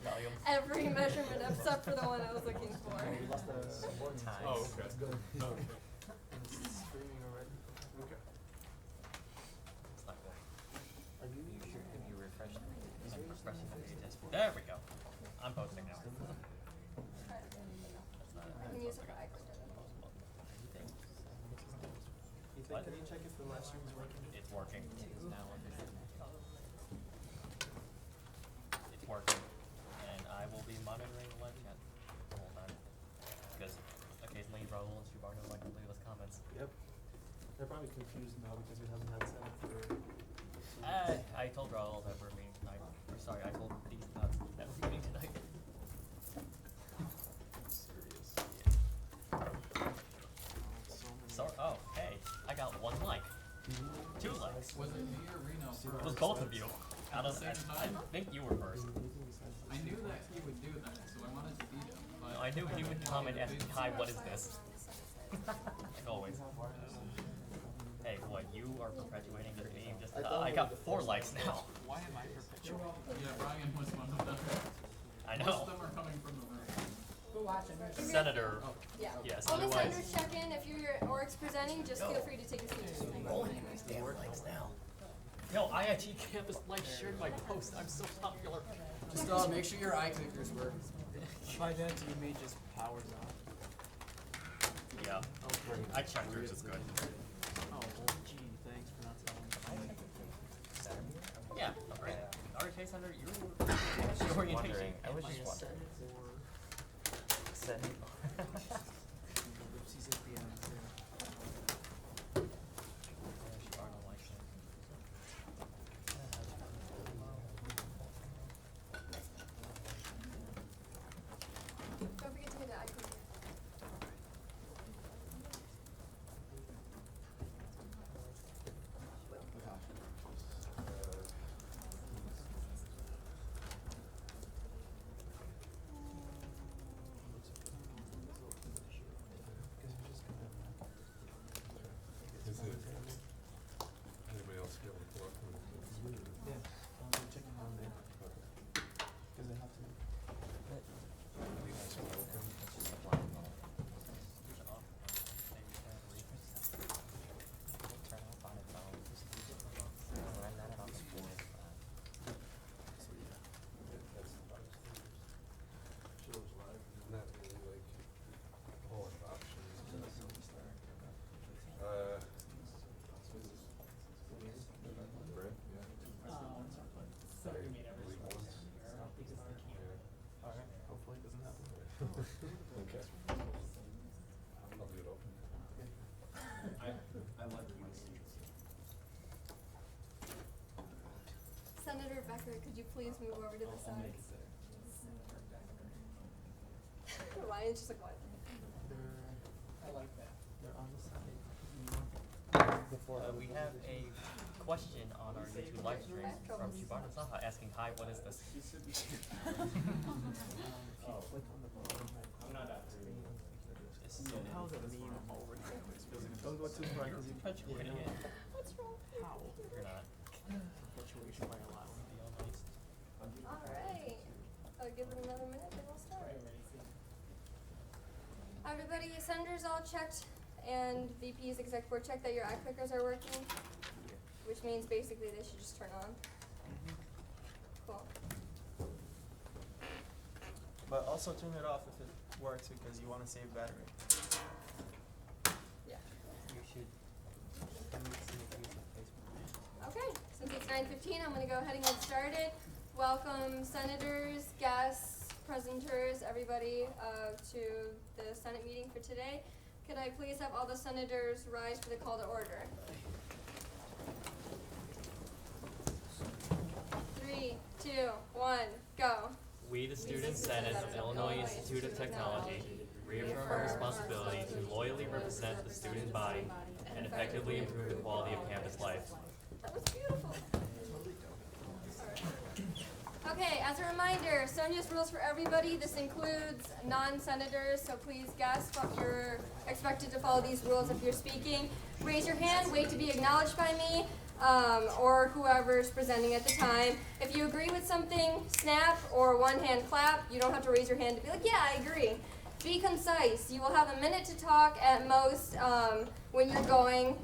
Volume. every measurement except for the one I was looking for. We lost the Times. Oh, okay. It's good. Okay. It's streaming already. Okay. It's not good. Are you You sure if you refresh the page, Is like yours refreshing the not page, fixed? there we go. I'm posting now. That's not I can use it for eye contact. anything. Ethan, What? can you check if the live stream is working? It's working. It's now official. It's working. And I will be monitoring the live chat the whole time. Because occasionally Raul and Shubarno like to leave us comments. Yep. They're probably confused now because we haven't had it set up for 2 weeks. I told Raul that we're meeting tonight. Or sorry, I told these that we're meeting tonight. Serious. So, oh, hey, I got 1 like. 2 likes. Was it me or Reno It first? was both of you. Out of, Same I time? think you were first. I knew that he would do that, so I wanted to beat him. But No, I knew he would comment asking, hi, what is this? Like always. Hey, what, you are perpetuating this meme? Just, I got 4 likes now. why am I perpetuating? Yeah, Brian was one of them. I Most know. of them are coming from the room. Senator, Yeah. yes, All the otherwise. senators check in. If your org's presenting, just feel free to take a seat. Rolling these damn likes now. Yo, IIT campus life shared my post. I'm so popular. Just make sure your eye clickers work. By then, you may just powers off. Yeah, Oh, great. I checked yours, it's good. Oh, well, gee, thanks for not telling me. Yeah, no, great. RK Senator, your orientation. I was just wondering. Senate. Oopsies at the end, too. Don't forget to hit the eye contact. Is it, anybody else get report from the Yeah, I'm checking on there. Because I have to. meetings are open? Shows live, not really like a whole lot of options. Brett, yeah. Sorry, delete once. Yeah. Alright, hopefully it doesn't happen. Okay. I'll leave it open. I like my seats. Senator Becker, could you please move over to the side? Ryan's just like, what? I like that. They're on the side. Before We have a question on our YouTube live stream from Shibana Saha asking, hi, what is this? If you click on the bottom right corner of the screen, somehow the meme already always feels like don't go too far because you Perpetuating it. What's wrong? How? You're not. Perpetuation by allowing the Alright. I'll give it another minute, then we'll start. Everybody, senators all checked, and VPs, exec board checked that your eye clickers are working, which means basically they should just turn on. Cool. But also turn it off if it works because you want to save battery. Yeah. You should. Okay, since it's 9:15, I'm gonna go ahead and get started. Welcome senators, guests, presenters, everybody, to the Senate meeting for today. Could I please have all the senators rise for the call to order? 3, 2, 1, go. We, the Student Senate of Illinois Institute of Technology, reaffirm our responsibility to loyally represent the student body and effectively improve the quality of campus life. That was beautiful. Okay, as a reminder, Sonia's rules for everybody. This includes non-senators, so please guests, you're expected to follow these rules if you're speaking. Raise your hand, wait to be acknowledged by me. or whoever's presenting at the time. If you agree with something, snap or one hand clap. You don't have to raise your hand to be like, yeah, I agree. Be concise. You will have a minute to talk at most when you're going.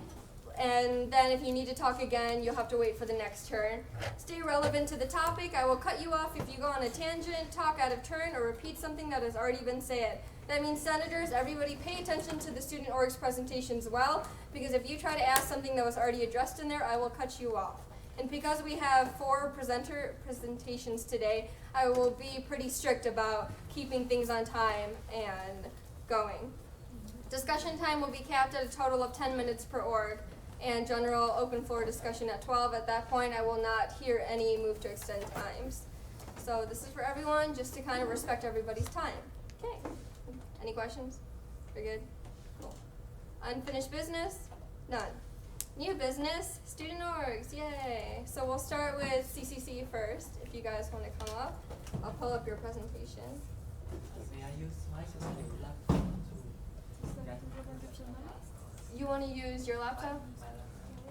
And then if you need to talk again, you'll have to wait for the next turn. Stay relevant to the topic. I will cut you off if you go on a tangent, talk out of turn, or repeat something that has already been said. That means senators, everybody pay attention to the student org's presentations well, because if you try to ask something that was already addressed in there, I will cut you off. And because we have 4 presentations today, I will be pretty strict about keeping things on time and going. Discussion time will be capped at a total of 10 minutes per org, and general open floor discussion at 12. At that point, I will not hear any move to extend times. So this is for everyone, just to kind of respect everybody's time. Okay. Any questions? We're good? Cool. Unfinished business? None. New business? Student orgs, yay. So we'll start with CCC first, if you guys want to come up. I'll pull up your presentation. May I use my laptop to You want to use your laptop?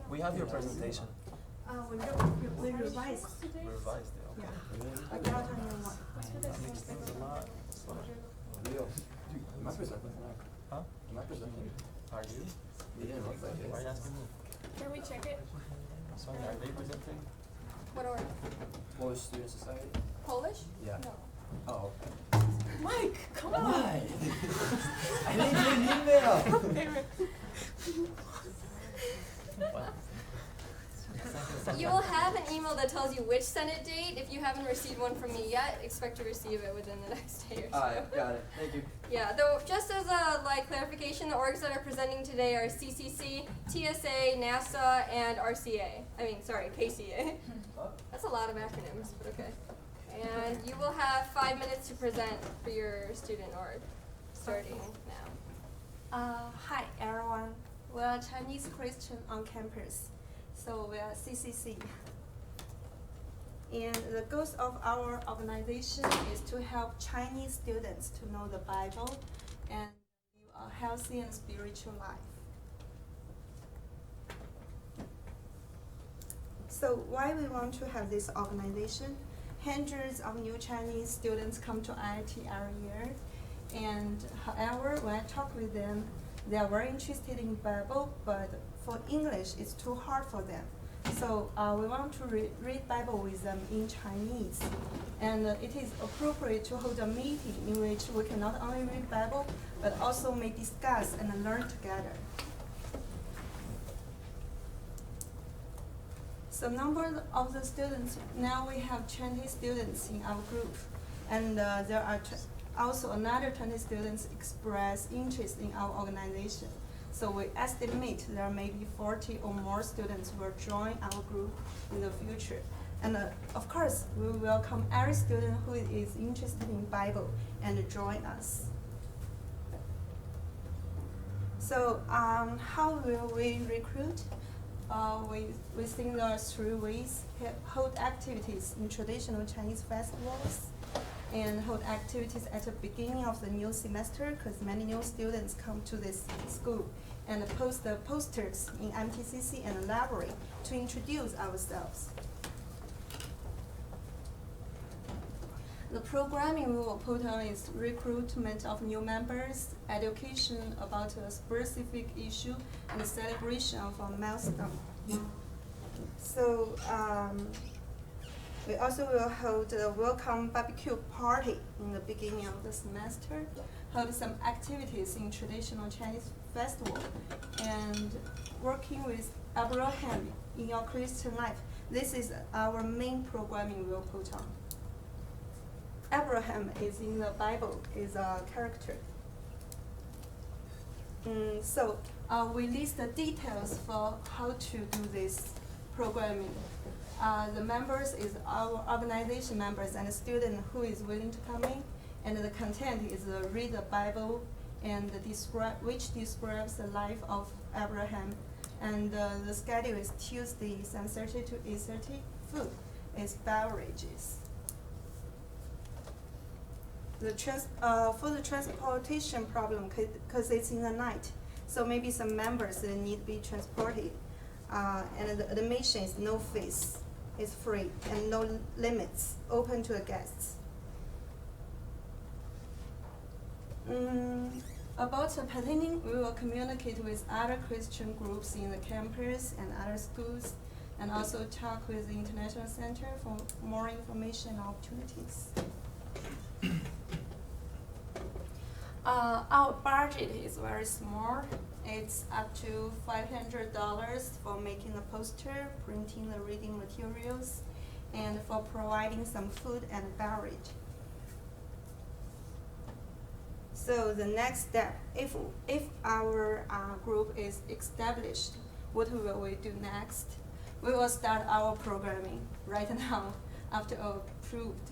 We have your presentation. We revised. We revised it. Okay. Yeah. I got on your one. It's a lot. So, Leo, am I presenting? huh? Am I presenting? Are you? You didn't look like Why are you it. asking me? Can we check it? Sonia, are they presenting? What order? Polish Student Society? Polish? Yeah. No. Oh, okay. Mike, come on. Why? I didn't get an email. What? You will have an email that tells you which Senate date. If you haven't received one from me yet, expect to receive it within the next day or so. Alright, got it. Thank you. Yeah, though, just as a clarification, the orgs that are presenting today are CCC, TSA, NASA, and RCA. KCA. That's a lot of acronyms, but okay. And you will have 5 minutes to present for your student org, starting now. Hi everyone. We are Chinese Christian on campus, so we are CCC. And the goals of our organization is to help Chinese students to know the Bible and live a healthy and spiritual life. So why we want to have this organization? Hundreds of new Chinese students come to IIT every year, and however, when I talk with them, they are very interested in Bible, but for English, it's too hard for them. So we want to read Bible with them in Chinese, and it is appropriate to hold a meeting in which we can not only read Bible, but also may discuss and learn together. So number of the students, now we have 20 students in our group, and there are also another 20 students express interest in our organization. So we estimate there may be 40 or more students will join our group in the future. And of course, we welcome every student who is interested in Bible and join us. So how will we recruit? We think there are 3 ways: hold activities in traditional Chinese festivals, and hold activities at the beginning of the new semester, because many new students come to this school, and post the posters in MTCC and the library to introduce ourselves. The programming we will put on is recruitment of new members, education about a specific issue, and the celebration of a milestone. So we also will hold a welcome barbecue party in the beginning of the semester, hold some activities in traditional Chinese festival, and working with Abraham in your Christian life. This is our main programming we'll put on. Abraham is in the Bible, is a character. So we list the details for how to do this programming. The members is our organization members and a student who is willing to come in, and the content is read the Bible and which describes the life of Abraham. And the schedule is Tuesday 7:30 to 8:30. Food is beverages. For the transportation problem, because it's in the night, so maybe some members need to be transported. And the admission is no fees, it's free, and no limits, open to the guests. About pertaining, we will communicate with other Christian groups in the campus and other schools, and also talk with the International Center for more information and opportunities. Our budget is very small. It's up to $500 for making the poster, printing the reading materials, and for providing some food and beverage. So the next step, if our group is established, what will we do next? We will start our programming right now after approved.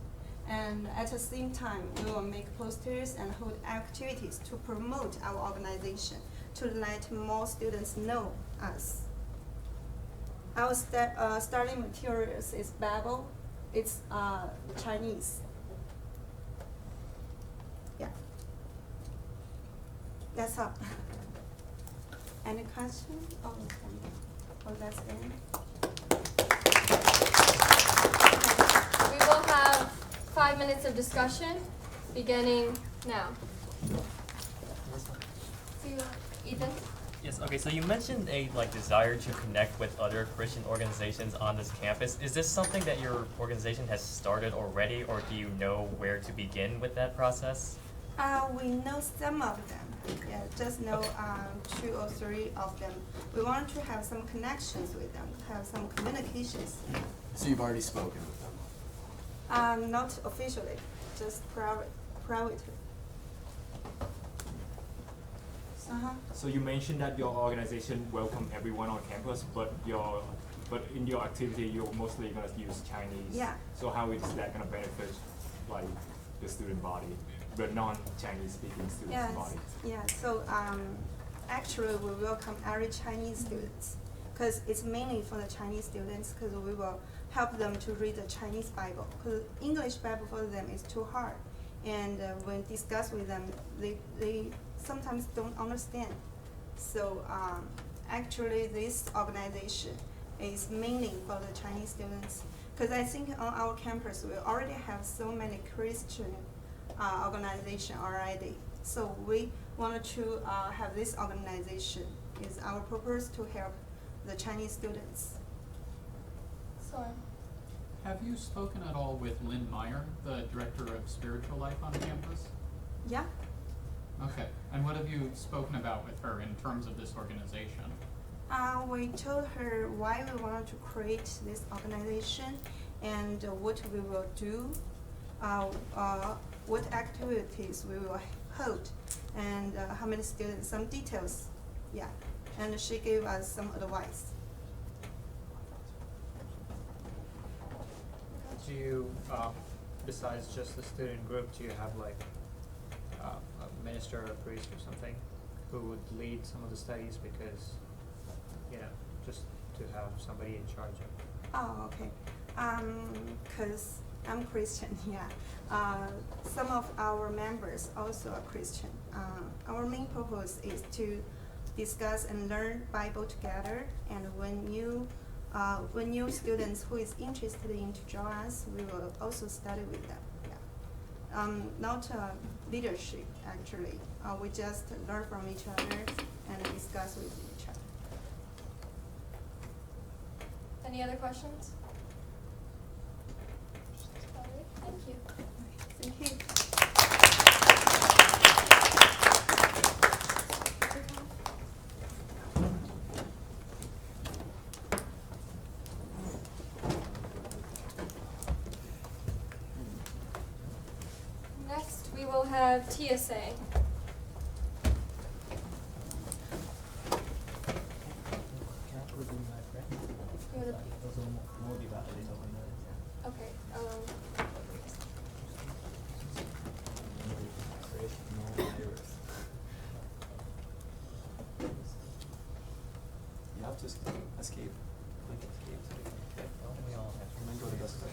And at the same time, we will make posters and hold activities to promote our organization, to let more students know us. Our starting materials is Bible, it's Chinese. Yeah. That's all. Any question? Oh, that's it. We will have 5 minutes of discussion, beginning now. See you, Ethan. Yes, okay, so you mentioned a desire to connect with other Christian organizations on this campus. Is this something that your organization has started already, or do you know where to begin with that process? We know some of them. Yeah, just know 2 or 3 of them. We want to have some connections with them, have some communications. So you've already spoken with them? Not officially, just privately. So you mentioned that your organization welcome everyone on campus, but in your activity you're mostly gonna use Chinese. Yeah. So how is that gonna benefit the student body, the non-Chinese speaking students body? Yeah. So actually we welcome every Chinese students, because it's mainly for the Chinese students, because we will help them to read the Chinese Bible, because English Bible for them is too hard, and when discuss with them, they sometimes don't understand. So actually this organization is mainly for the Chinese students, because I think on our campus we already have so many Christian organization already. So we wanted to have this organization. Is our purpose to help the Chinese students. Sorry. Have you spoken at all with Lynn Meyer, the Director of Spiritual Life on campus? Yeah. Okay, and what have you spoken about with her in terms of this organization? We told her why we wanted to create this organization and what we will do, what activities we will hold, and how many students, some details. Yeah, and she gave us some advice. Do you, besides just the student group, do you have a minister or a priest or something who would lead some of the studies, because, just to have somebody in charge of? Oh, okay. Cause I'm Christian, yeah. Some of our members also are Christian. Our main purpose is to discuss and learn Bible together, and when new students who is interested in to join us, we will also study with them. Yeah. Not leadership actually. We just learn from each other and discuss with each other. Any other questions? All right, thank you. Thank you. Next, we will have TSA. You wanna- Okay, You have to escape. Click escape. We all have. And then go to desktop.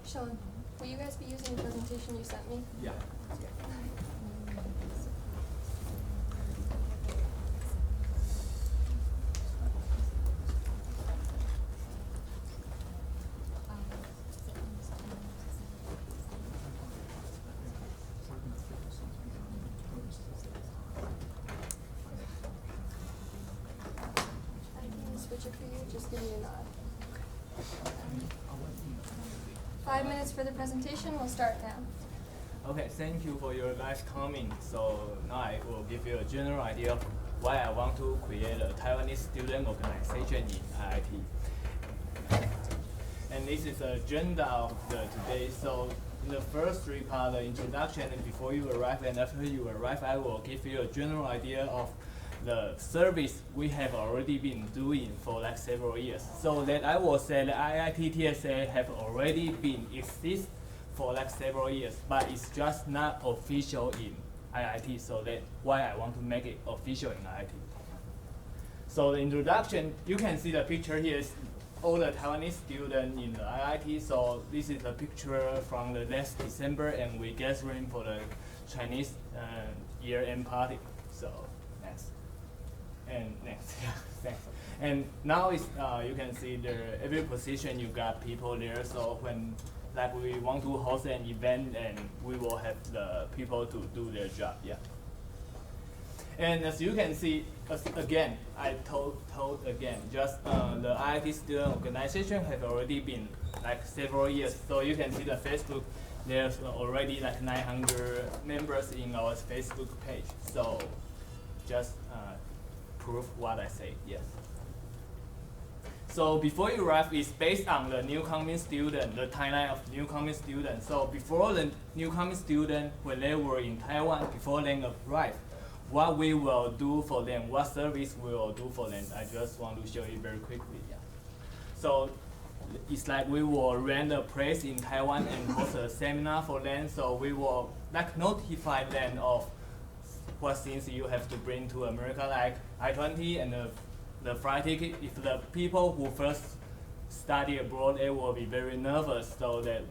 Sean, will you guys be using the presentation you sent me? Yeah. 5 minutes for the presentation. We'll start now. Okay, thank you for your nice comment. So now I will give you a general idea of why I want to create a Taiwanese student organization in IIT. And this is the agenda of today. So in the first three parts, the introduction, and before you arrive and after you arrive, I will give you a general idea of the service we have already been doing for like several years. So that I will say that IIT TSA have already been exist for like several years, but it's just not official in IIT. So that's why I want to make it official in IIT. So the introduction, you can see the picture here is all the Taiwanese students in the IIT. So this is a picture from the last December, and we gathering for the Chinese year-end party. So next. And next, yeah, thanks. And now it's, you can see there, every position you got people there. So when like we want to host an event, and we will have the people to do their job, yeah. And as you can see, again, I told again, just the IIT student organization have already been like several years. So you can see the Facebook, there's already like 900 members in our Facebook page. So just prove what I say, yes. So before you arrive, it's based on the newcoming student, the timeline of newcoming student. So before the newcoming student, when they were in Taiwan, before they arrive, what we will do for them, what service we will do for them, I just want to show you very quickly. Yeah. So it's like we will rent a place in Taiwan and host a seminar for them. So we will like notify them of what things you have to bring to America, like I-20 and the flight ticket. If the people who first study abroad, they will be very nervous, so that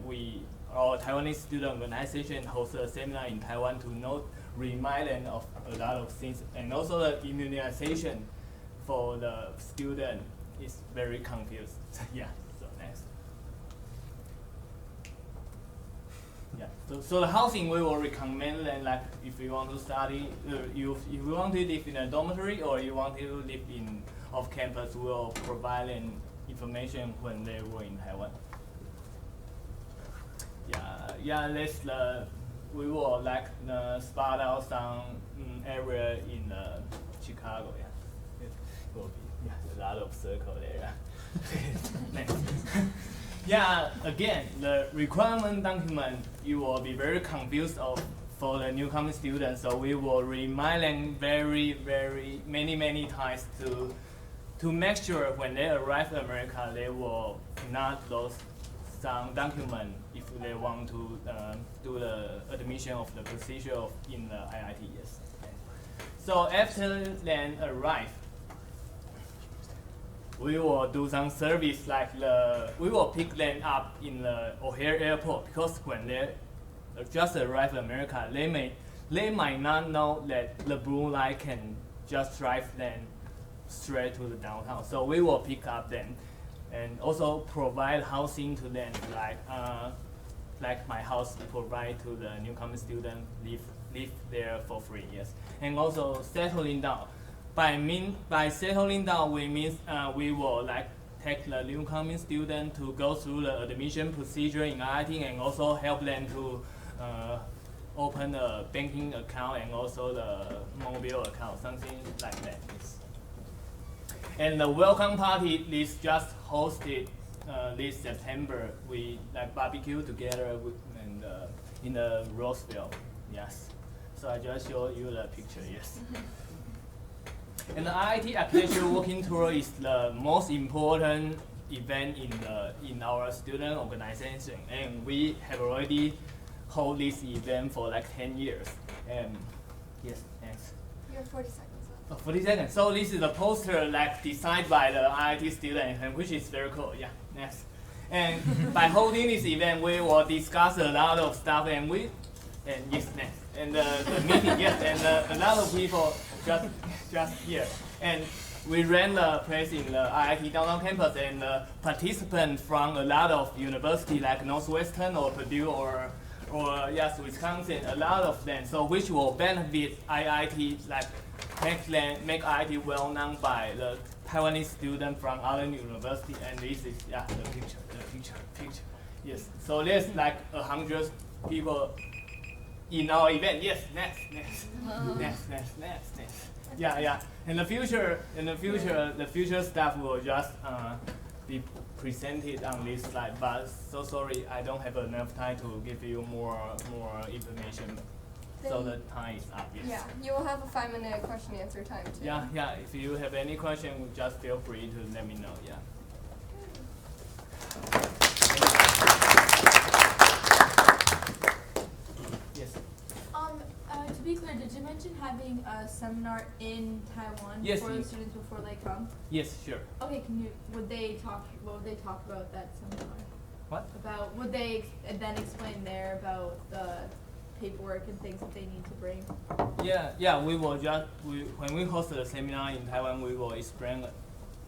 our Taiwanese student organization hosts a seminar in Taiwan to remind them of a lot of things. And also the immunization for the student is very confused. Yeah, so next. Yeah, so the housing we will recommend them, like if you want to study, if you want to live in a dormitory or you want to live in off campus, we will provide them information when they were in Taiwan. Yeah, we will like spot out some area in Chicago. Yeah, it will be a lot of circle there. Next. Yeah, again, the requirement document, you will be very confused for the newcoming students. So we will remind them many times to make sure when they arrive in America, they will not lose some document if they want to do the admission of the procedure in the IIT. Yes. So after they arrive, we will do some service like we will pick them up in the O'Hare airport, because when they just arrive in America, they might not know that the blue line can just drive them straight to the downtown. So we will pick up them and also provide housing to them, like my house provide to the newcomer student, live there for 3 years, and also settling down. By settling down, we mean we will like take the newcoming student to go through the admission procedure in IIT, and also help them to open a banking account and also the mobile account, something like that. And the welcome party is just hosted this September. We like barbecue together in the Roseville. Yes. So I just show you the picture. Yes. And the IIT Architecture Walking Tour is the most important event in our student organization, and we have already hold this event for like 10 years. And yes, thanks. You have 40 seconds left. 40 seconds. So this is a poster like designed by the IIT student, and which is very cool. Yeah, next. And by holding this event, we will discuss a lot of stuff, and the meeting, yes, and a lot of people just here. And we ran the place in the IIT downtown campus, and participants from a lot of universities like Northwestern or Purdue or yes, Wisconsin, a lot of them. So which will benefit IIT, like make IIT well known by the Taiwanese students from other university. And this is the picture. Yes. So there's like 100 people in our event. Yes. Next. Yeah. In the future, the future stuff will just be presented on this slide. But so sorry, I don't have enough time to give you more information. So the time is up. Yes. Yeah, you will have a 5-minute question and answer time too. Yeah. If you have any question, just feel free to let me know. Yeah. Yes. To be clear, did you mention having a seminar in Taiwan Yes, for the students before they come? Yes, sure. Okay, what would they talk about that seminar? What? Would they then explain there about the paperwork and things that they need to bring? Yeah, we will when we host the seminar in Taiwan, we will explain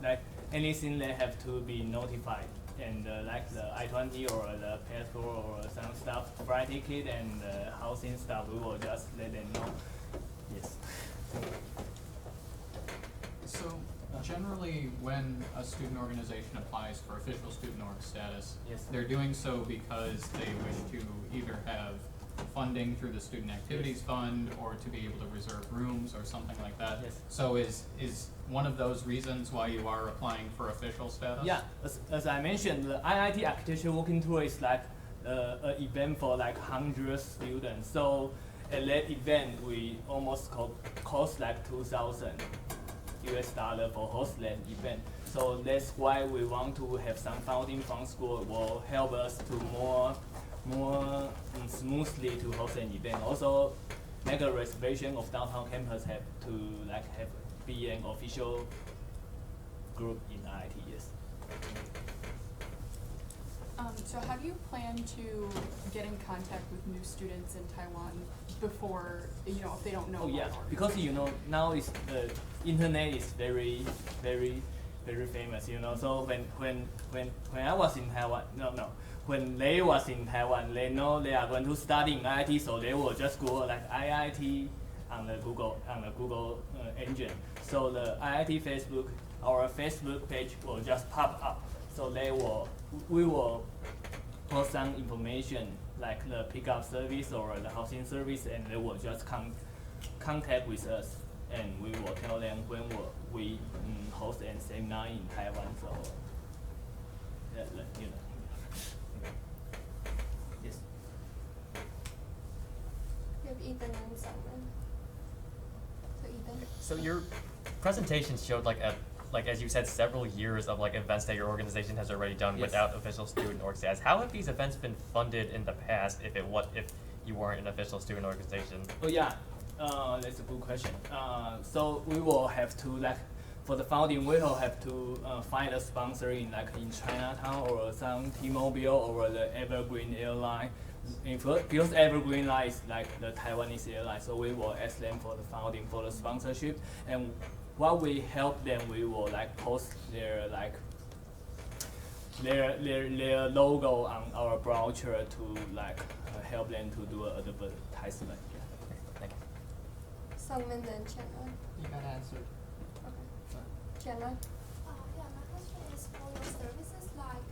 like anything they have to be notified, and like the I-20 or the passport or some stuff, flight ticket and housing stuff, we will just let them know. Yes. So generally, when a student organization applies for official student org status, Yes. they're doing so because they wish to either have funding through the Student Activities Fund or to be able to reserve rooms or something like that. Yes. So is one of those reasons why you are applying for official status? Yeah, as I mentioned, the IIT Architecture Working Tour is like an event for like 100 students. So at that event, we almost cost like $2,000 for host that event. So that's why we want to have some funding from school will help us to more smoothly to host an event. Also, make a reservation of downtown campus have be an official group in IIT. Yes. So have you planned to get in contact with new students in Taiwan before, if they don't know? Oh yeah, about it? because now is the internet is very famous. So when I was in Taiwan, when they was in Taiwan, they know they are going to study in IIT, so they will just go like IIT on the Google engine. So the IIT our Facebook page will just pop up. So we will post some information like the pickup service or the housing service, and they will just contact with us, and we will tell them when we host a seminar in Taiwan. So Yes. We have Ethan and Simon. So Ethan. So your presentation showed as you said, several years of events that your organization has already done Yes. without official student org status. How have these events been funded in the past if you weren't an official student organization? Oh yeah, that's a good question. So we will have to for the founding, we will have to find a sponsor in Chinatown or some T-Mobile or the Evergreen airline. Because Evergreen line is like the Taiwanese airline, so we will ask them for the funding for the sponsorship, and while we help them, we will post their their logo on our brochure to help them to do advertisement. Yeah. Thank you. Sungmin and Chenna. You got answered. Okay. Chenna. Yeah, my question is for your services like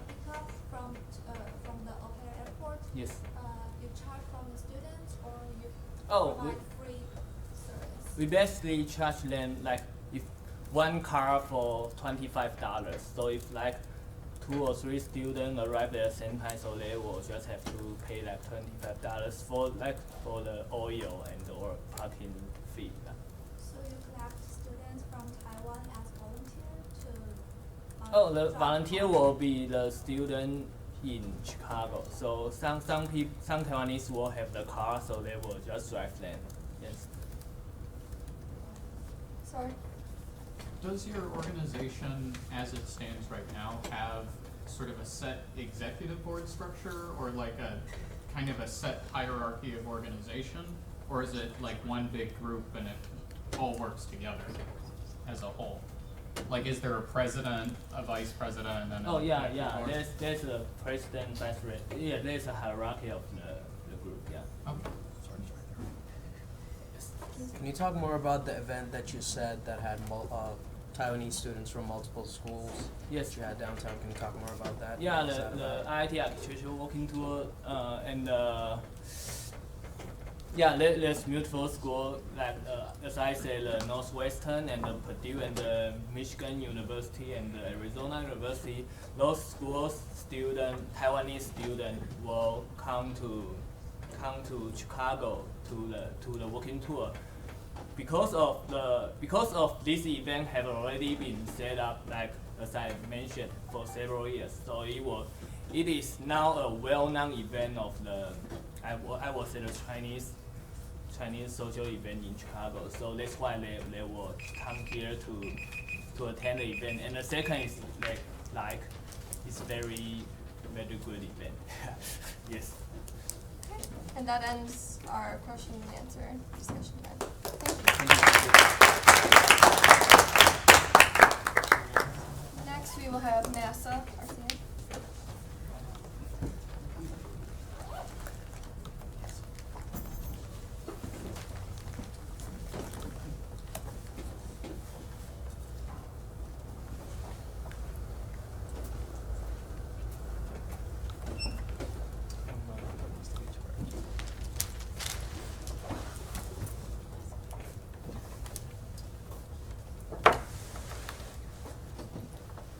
pickup from the O'Hare Airport. Yes. You charge from the students or you Oh, provide free service? we basically charge them if one car for $25. So if 2 or 3 students arrive at the same time, so they will just have to pay $25 for the oil and or parking fee. Yeah. So you collect students from Taiwan as volunteers to Oh, the drive volunteer around? will be the student in Chicago. So some Taiwanese will have the car, so they will just drive them. Yes. Sorry. Does your organization, as it stands right now, have sort of a set executive board structure, or like a kind of a set hierarchy of organization, or is it like one big group and it all works together as a whole? Like, is there a president, a vice president, and Oh an yeah, executive yeah. board? There's a president, vice president. Yeah, there's a hierarchy of the group. Yeah. Okay. Can you talk more about the event that you said that had Taiwanese students from multiple schools? Yes. That you had downtown. Can you talk more about that? Yeah, What was that the about? IIT architecture walking tour, and yeah, there's multiple schools like as I said, the Northwestern and the Purdue and the Michigan University and the Arizona University. Those schools Taiwanese students will come to Chicago to the walking tour. Because of this event have already been set up, like as I mentioned, for several years. So it is now a well-known event of I was at a Chinese social event in Chicago. So that's why they will come here to attend the event. And the second is like it's very good event. Yes. Okay, and that ends our question and answer discussion time. Thank you. Next, we will have NASA, RCA.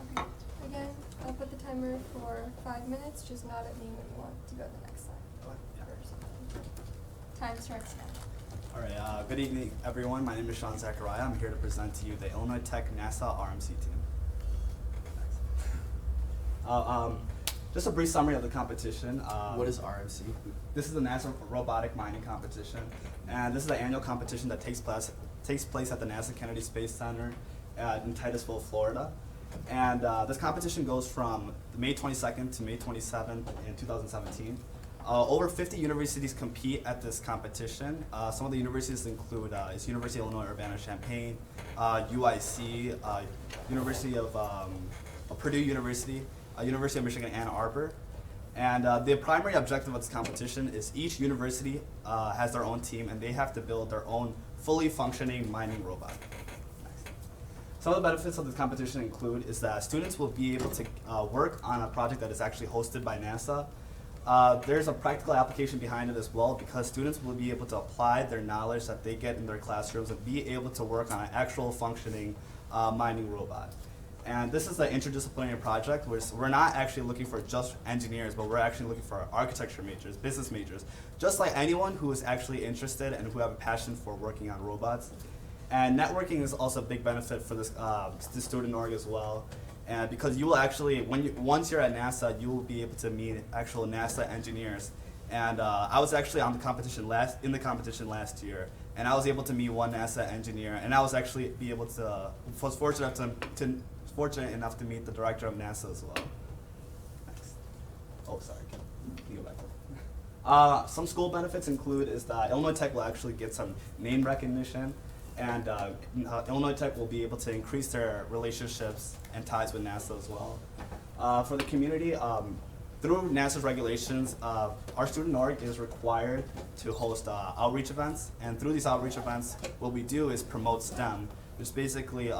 Okay, again, I'll put the timer for 5 minutes. Just nod at me when you want to go to the next slide. Time starts now. All right, good evening, everyone. My name is Sean Zachariah. I'm here to present to you the Illinois Tech NASA RMC team. Just a brief summary of the competition. What is RMC? This is the NASA Robotic Mining Competition, and this is an annual competition that takes place at the NASA Kennedy Space Center in Titusville, Florida. And this competition goes from May 22nd to May 27th in 2017. Over 50 universities compete at this competition. Some of the universities include University of Illinois Urbana-Champaign, UIC, University of Purdue University, University of Michigan Ann Arbor. And the primary objective of this competition is each university has their own team, and they have to build their own fully functioning mining robot. Some of the benefits of this competition include is that students will be able to work on a project that is actually hosted by NASA. There's a practical application behind it as well, because students will be able to apply their knowledge that they get in their classrooms and be able to work on an actual functioning mining robot. And this is an interdisciplinary project where we're not actually looking for just engineers, but we're actually looking for architecture majors, business majors, just like anyone who is actually interested and who have a passion for working on robots. And networking is also a big benefit for this student org as well. And because you will actually, once you're at NASA, you will be able to meet actual NASA engineers. And I was actually in the competition last year, and I was able to meet one NASA engineer, and I was actually was fortunate enough to meet the director of NASA as well. Next. Oh, sorry. Can you go back? Some school benefits include is that Illinois Tech will actually get some name recognition, and Illinois Tech will be able to increase their relationships and ties with NASA as well. For the community, through NASA's regulations, our student org is required to host outreach events, and through these outreach events, what we do is promote STEM, which is basically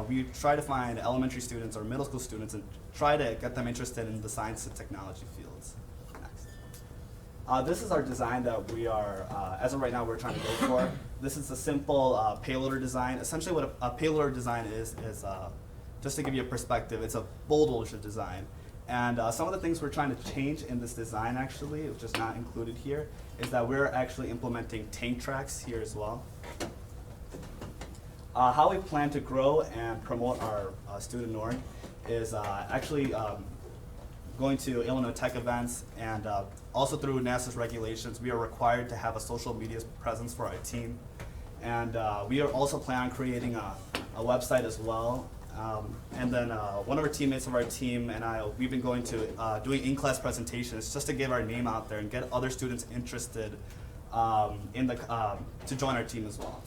we try to find elementary students or middle school students and try to get them interested in the science and technology fields. Next. This is our design that we are, as of right now, we're trying to go for. This is a simple payloader design. Essentially what a payloader design is just to give you a perspective, it's a bulldozer design. And some of the things we're trying to change in this design actually, which is not included here, is that we're actually implementing tank tracks here as well. How we plan to grow and promote our student org is actually going to Illinois Tech events, and also through NASA's regulations, we are required to have a social media presence for our team. And we are also planning on creating a website as well, And then one of our teammates of our team and I, we've been going to doing in-class presentations just to get our name out there and get other students interested to join our team as well.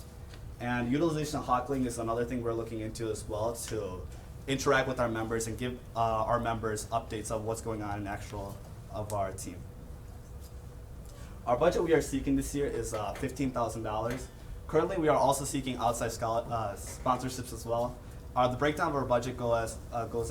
And utilization of Hawkling is another thing we're looking into as well, to interact with our members and give our members updates of what's going on in actual of our team. Our budget we are seeking this year is $15,000. Currently, we are also seeking outside sponsorships as well. The breakdown of our budget goes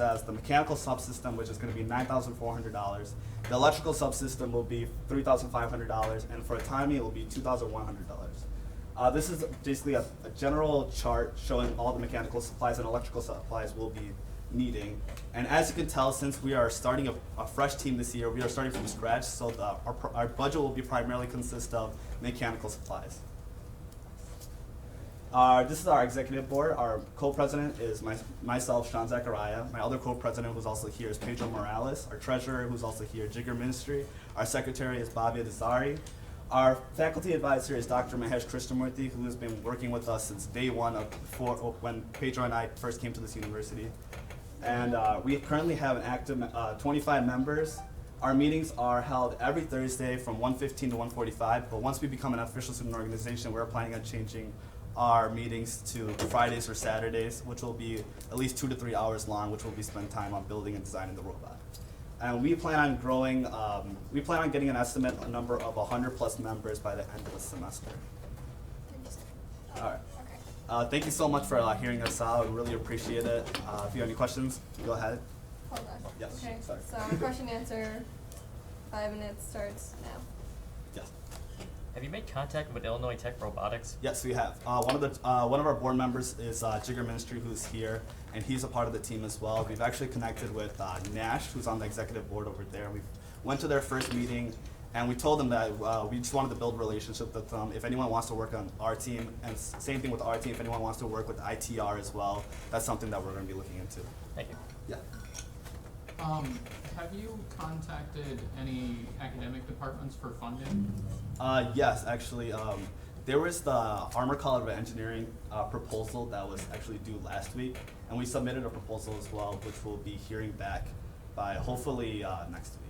as the mechanical subsystem, which is going to be $9,400. The electrical subsystem will be $3,500, and for autonomy, it will be $2,100. This is basically a general chart showing all the mechanical supplies and electrical supplies we'll be needing. And as you can tell, since we are starting a fresh team this year, we are starting from scratch, so our budget will be primarily consist of mechanical supplies. This is our executive board. Our co-president is myself, Sean Zachariah. My other co-president who's also here is Pedro Morales. Our treasurer who's also here, Jigger Ministry. Our secretary is Bhavya Desari. Our faculty advisor is Dr. Mahesh Krishnamurthy, who has been working with us since day one of when Pedro and I first came to this university. And we currently have an active 25 members. Our meetings are held every Thursday from 1:15 to 1:45, but once we become an official student organization, we're planning on changing our meetings to Fridays or Saturdays, which will be at least 2 to 3 hours long, which will be spent time on building and designing the robot. And we plan on growing, we plan on getting an estimate, a number of 100 plus members by the end of the semester. All right. Thank you so much for hearing us out. We really appreciate it. If you have any questions, go ahead. Hold on. Yes. Okay, Sorry. so question answer 5 minutes starts now. Yes. Have you made contact with Illinois Tech Robotics? Yes, we have. One of our board members is Jigger Ministry, who's here, and he's a part of the team as well. We've actually connected with Nash, who's on the executive board over there. We went to their first meeting, and we told them that we just wanted to build a relationship with them. If anyone wants to work on our team, and same thing with our team, if anyone wants to work with ITR as well, that's something that we're going to be looking into. Thank you. Yeah. Have you contacted any academic departments for funding? Yes, actually. There was the Armor College of Engineering proposal that was actually due last week, and we submitted a proposal as well, which we'll be hearing back by hopefully next week.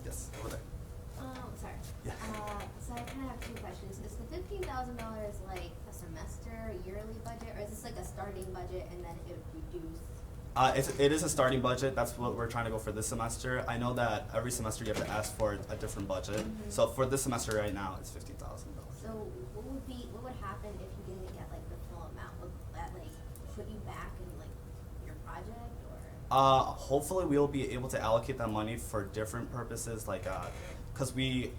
Yes, over there. Sorry. Yeah. So I kind of have 2 questions. Is the $15,000 like a semester, yearly budget, or is this like a starting budget and then it would reduce? It is a starting budget. That's what we're trying to go for this semester. I know that every semester you have to ask for a different budget. Mm-hmm. So for this semester right now, it's $15,000. So what would happen if you didn't get like the full amount? Would that like put you back in like your project or? Hopefully we'll be able to allocate that money for different purposes, like because we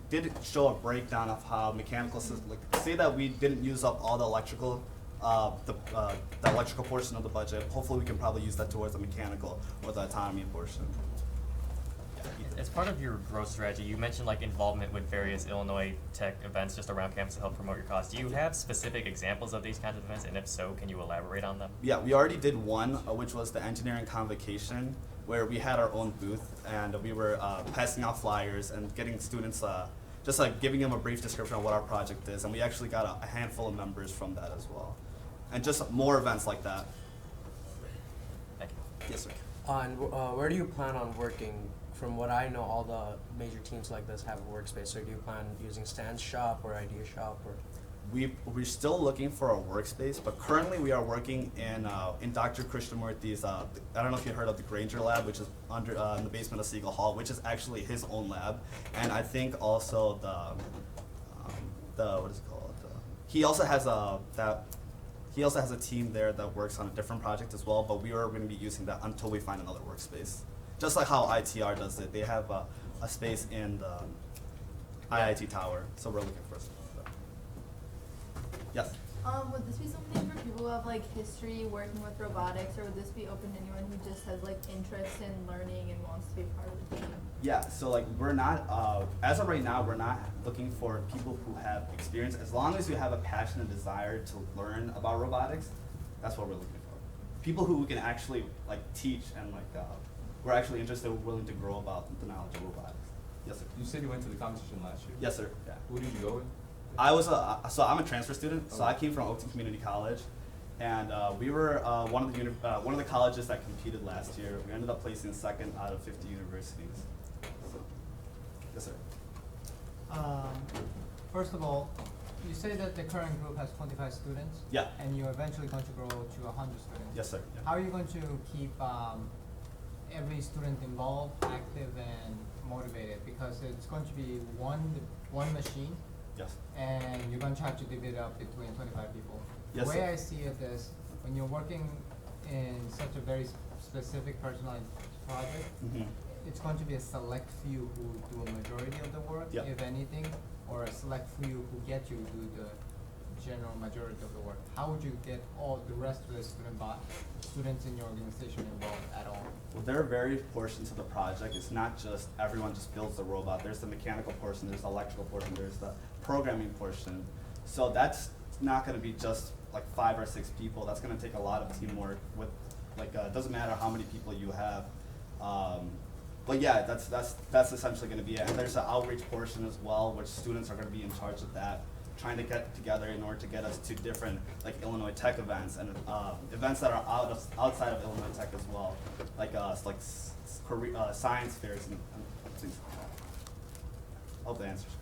did show a breakdown of how mechanical systems, like say that we didn't use up all the electrical portion of the budget. Hopefully we can probably use that towards the mechanical or the autonomy portion. As part of your growth strategy, you mentioned like involvement with various Illinois Tech events just around campus to help promote your cause. Do you have specific examples of these kinds of events, and if so, can you elaborate on them? Yeah, we already did one, which was the engineering convocation, where we had our own booth and we were passing out flyers and getting students, just like giving them a brief description of what our project is, and we actually got a handful of members from that as well. And just more events like that. Thank you. Yes, sir. And where do you plan on working? From what I know, all the major teams like this have a workspace. So do you plan using Stan's shop or Idea shop or? We're still looking for a workspace, but currently we are working in Dr. Krishnamurthy's, I don't know if you heard of the Granger Lab, which is under in the basement of Siegel Hall, which is actually his own lab. And I think also the what is it called? He also has a team there that works on a different project as well, but we are going to be using that until we find another workspace. Just like how ITR does it. They have a space in the IIT Tower, so we're looking for something. Yes? Would this be something for people who have like history working with robotics, or would this be open to anyone who just has like interest in learning and wants to be part of the team? Yeah, so like we're not, as of right now, we're not looking for people who have experience. As long as you have a passion and desire to learn about robotics, that's what we're looking for. People who can actually like teach and like, we're actually interested and willing to grow about the knowledge of robotics. Yes, sir. You said you went to the competition last year? Yes, sir. Yeah. Who did you go with? So I'm a transfer student. So I came from Oakton Community College, and we were one of the colleges that competed last year. We ended up placing second out of 50 universities. So, yes, sir. First of all, you say that the current group has 25 students. Yeah. And you're eventually going to grow to 100 students. Yes, sir. Yeah. How are you going to keep every student involved, active, and motivated? Because it's going to be one machine. Yes. And you're going to have to divvy it up between 25 people. Yes, The way sir. I see it is, when you're working in such a very specific personalized project, Mhm. it's going to be a select few who do a majority of the work, Yep. if anything, or a select few who get you to do the general majority of the work. How would you get all the rest of the students in your organization involved at all? Well, there are various portions of the project. It's not just everyone just builds the robot. There's the mechanical portion, there's the electrical portion, there's the programming portion. So that's not going to be just like 5 or 6 people. That's going to take a lot of teamwork. With like, it doesn't matter how many people you have. But yeah, that's essentially going to be it. And there's an outreach portion as well, which students are going to be in charge of that, trying to get together in order to get us to different like Illinois Tech events and events that are outside of Illinois Tech as well, like science fairs and things like that. I hope that answers your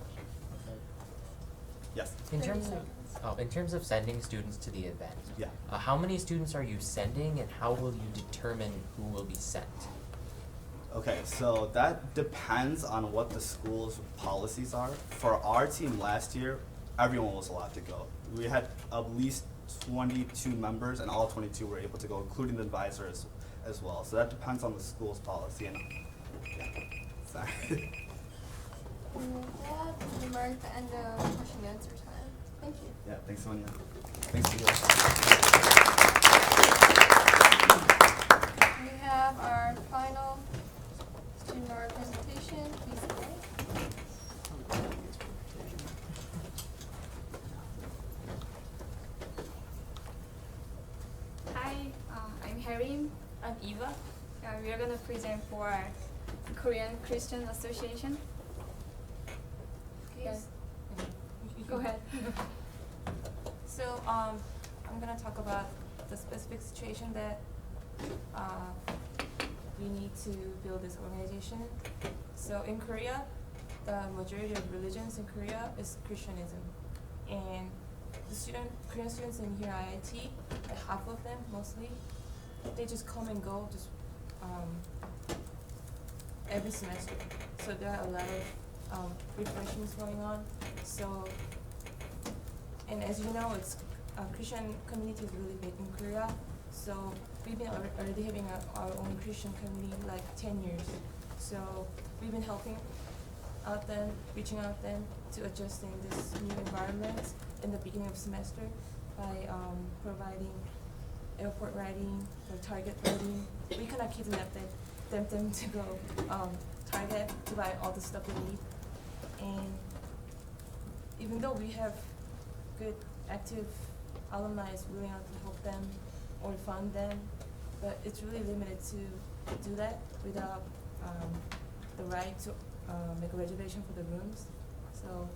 question. Yes. In terms of sending students to the event, Yeah. How many students are you sending, and how will you determine who will be sent? Okay, so that depends on what the school's policies are. For our team last year, everyone was allowed to go. We had at least 22 members, and all 22 were able to go, including the advisors as well. So that depends on the school's policy. And yeah, sorry. And with that, we mark the end of question and answer time. Thank you. Yeah, thanks, Sonia. Thanks to you. We have our final student board presentation. Please stay. Hi, I'm Harry. I'm Eva. We are going to present for Korean Christian Association. Yes. Go ahead. So I'm gonna talk about the specific situation that we need to build this organization. So in Korea, the majority of religions in Korea is Christianism, and the Korean students in here at IIT, like half of them mostly, they just come and go just every semester. So there are a lot of refreshments going on. So, and as you know, it's Christian community is really big in Korea. So we've been already having our own Christian community like 10 years. So we've been helping out them, reaching out them to adjust in this new environment in the beginning of semester by providing airport riding or Target riding. We kind of kidnap them to go Target to buy all the stuff they need. And even though we have good active alumni willing out to help them or fund them, but it's really limited to do that without the right to make a reservation for the rooms. So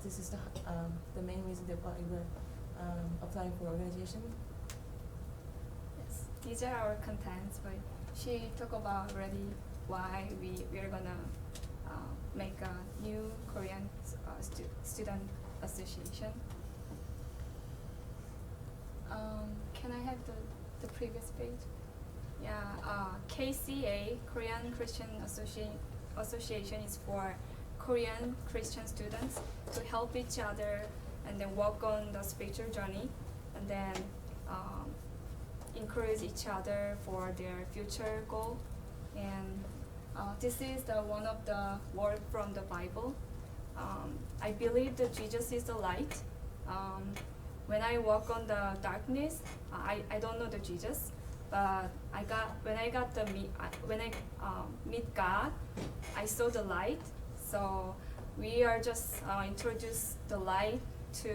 this is the main reason that why we're applying for organization. Yes, these are our contents, but she talked about already why we are gonna make a new Korean student association. Can I have the previous page? Yeah, KCA, Korean Christian Association is for Korean Christian students to help each other and then work on the spiritual journey and then encourage each other for their future goal. And this is one of the words from the Bible. I believe that Jesus is the light. When I walk on the darkness, I don't know the Jesus, but when I meet God, I saw the light. So we are just introduce the light to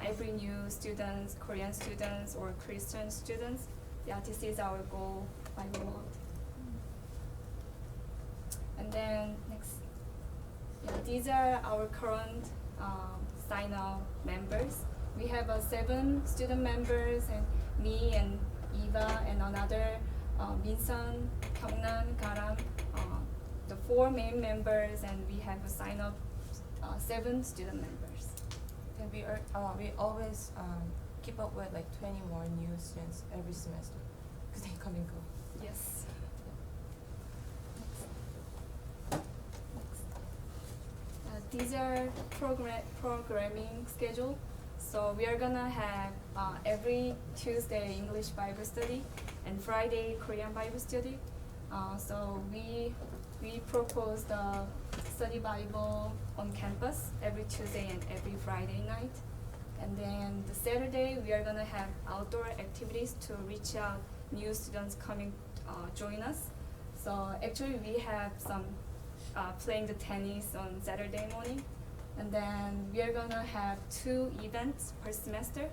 every new students, Korean students or Christian students. Yeah, this is our goal by the Lord. And then next, yeah, these are our current sign up members. We have 7 student members, and me and Eva and another Minsan, Gyeongnan, Garam, the 4 main members, and we have sign up 7 student members. And we always keep up with like 20 more new students every semester because they come and go. Yes. These are programming schedule. So we are gonna have every Tuesday English Bible study and Friday Korean Bible study. So we propose the study Bible on campus every Tuesday and every Friday night. And then the Saturday we are gonna have outdoor activities to reach out new students coming join us. So actually we have some playing the tennis on Saturday morning. And then we are gonna have 2 events per semester.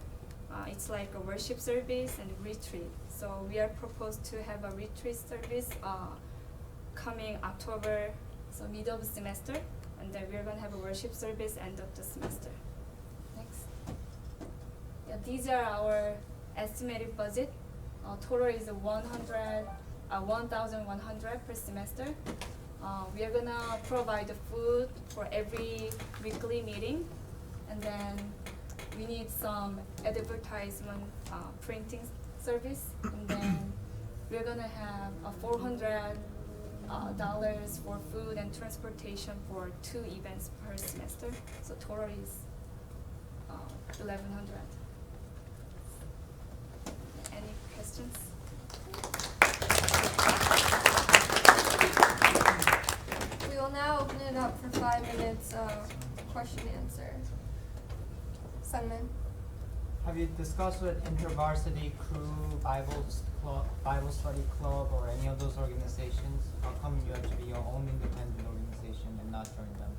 It's like a worship service and retreat. So we are proposed to have a retreat service coming October, so middle of the semester. And then we are gonna have a worship service end of the semester. Next. Yeah, these are our estimated budget. Total is 1,100 per semester. We are gonna provide the food for every weekly meeting, and then we need some advertisement printing service, and then we're gonna have $400 for food and transportation for 2 events per semester. So total is 1,100. Any questions? We will now open it up for 5 minutes question answer. Sunman. Have you discussed with InterVarsity Crew, Bible Study Club, or any of those organizations? How come you have to be your own independent organization and not join them?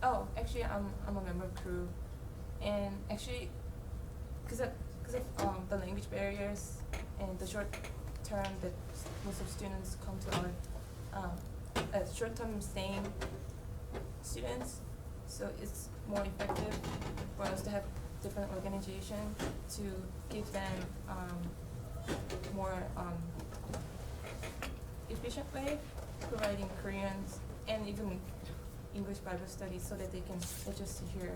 Oh, actually, I'm a member of crew, and actually, because of the language barriers and the short term that most of students come to our short term staying students, so it's more effective for us to have different organization to give them more efficient way providing Koreans and even English Bible studies so that they can adjust to here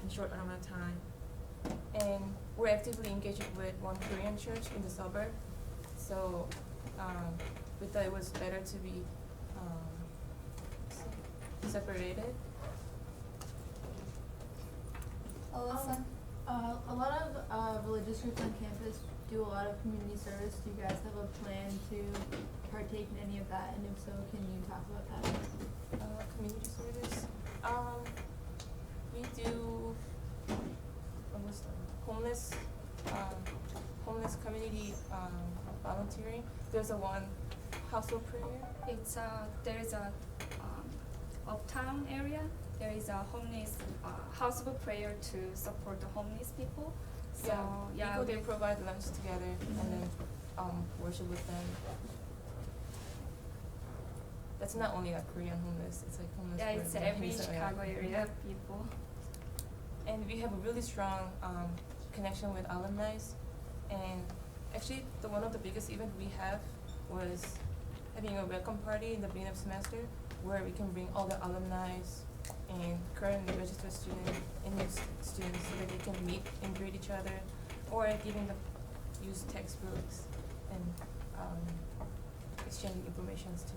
in short amount of time. And we're actively engaged with one Korean church in the suburb, so we thought it was better to be separated. Alyssa? A lot of religious groups on campus do a lot of community service. Do you guys have a plan to partake in any of that? And if so, can you talk about that? Community service. We do almost homeless community volunteering. There's a one household prayer. It's there is a uptown area. There is a homeless household prayer to support the homeless people. So we go there, provide lunch together, and then worship with them. That's not only like Korean homeless; it's like homeless. Yeah, it's every Chicago area people. And we have a really strong connection with alumni. And actually, one of the biggest events we have was having a welcome party in the beginning of semester, where we can bring all the alumni and currently registered students and new students so that they can meet and greet each other, or giving them use textbooks and exchanging information too.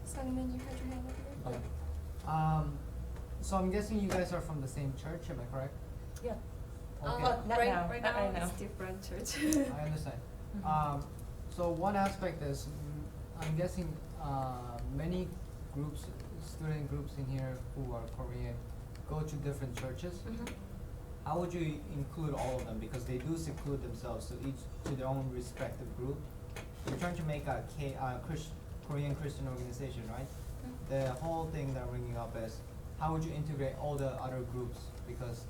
Sunman, you had your hand up here. So I'm guessing you guys are from the same church, am I correct? Yeah. Okay. Right now, right now. it's different church. I understand. So one aspect is, I'm guessing many groups, student groups in here who are Korean, go to different churches. How would you include all of them? Because they do seclude themselves to their own respective group. You're trying to make a Korean Christian organization, right? The whole thing that I'm bringing up is, how would you integrate all the other groups? Because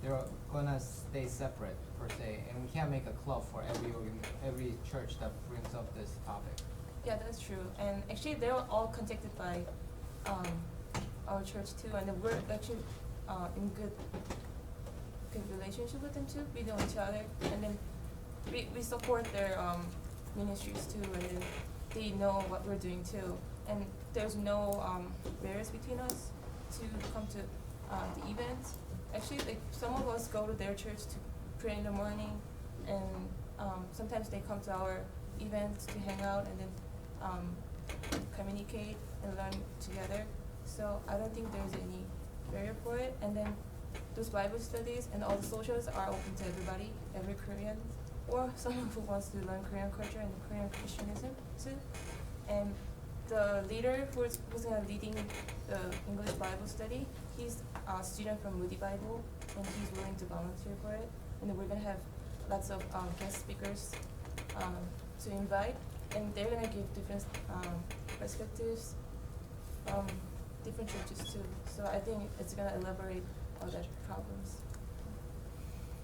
they're gonna stay separate per se, and we can't make a club for every church that brings up this topic. Yeah, that's true. And actually, they were all contacted by our church too, and we're actually in good relationship with them too. We know each other, and then we support their ministries too, and then they know what we're doing too. And there's no barriers between us to come to the events. Actually, like some of us go to their church to pray in the morning, and sometimes they come to our events to hang out and then communicate and learn together. So I don't think there's any barrier for it. And then those Bible studies and all the socials are open to everybody, every Korean, or someone who wants to learn Korean culture and Korean Christianism too. And the leader who's leading the English Bible study, he's a student from Moody Bible, and he's willing to volunteer for it. And then we're gonna have lots of guest speakers to invite, and they're gonna give different perspectives from different churches too. So I think it's gonna elaborate all the problems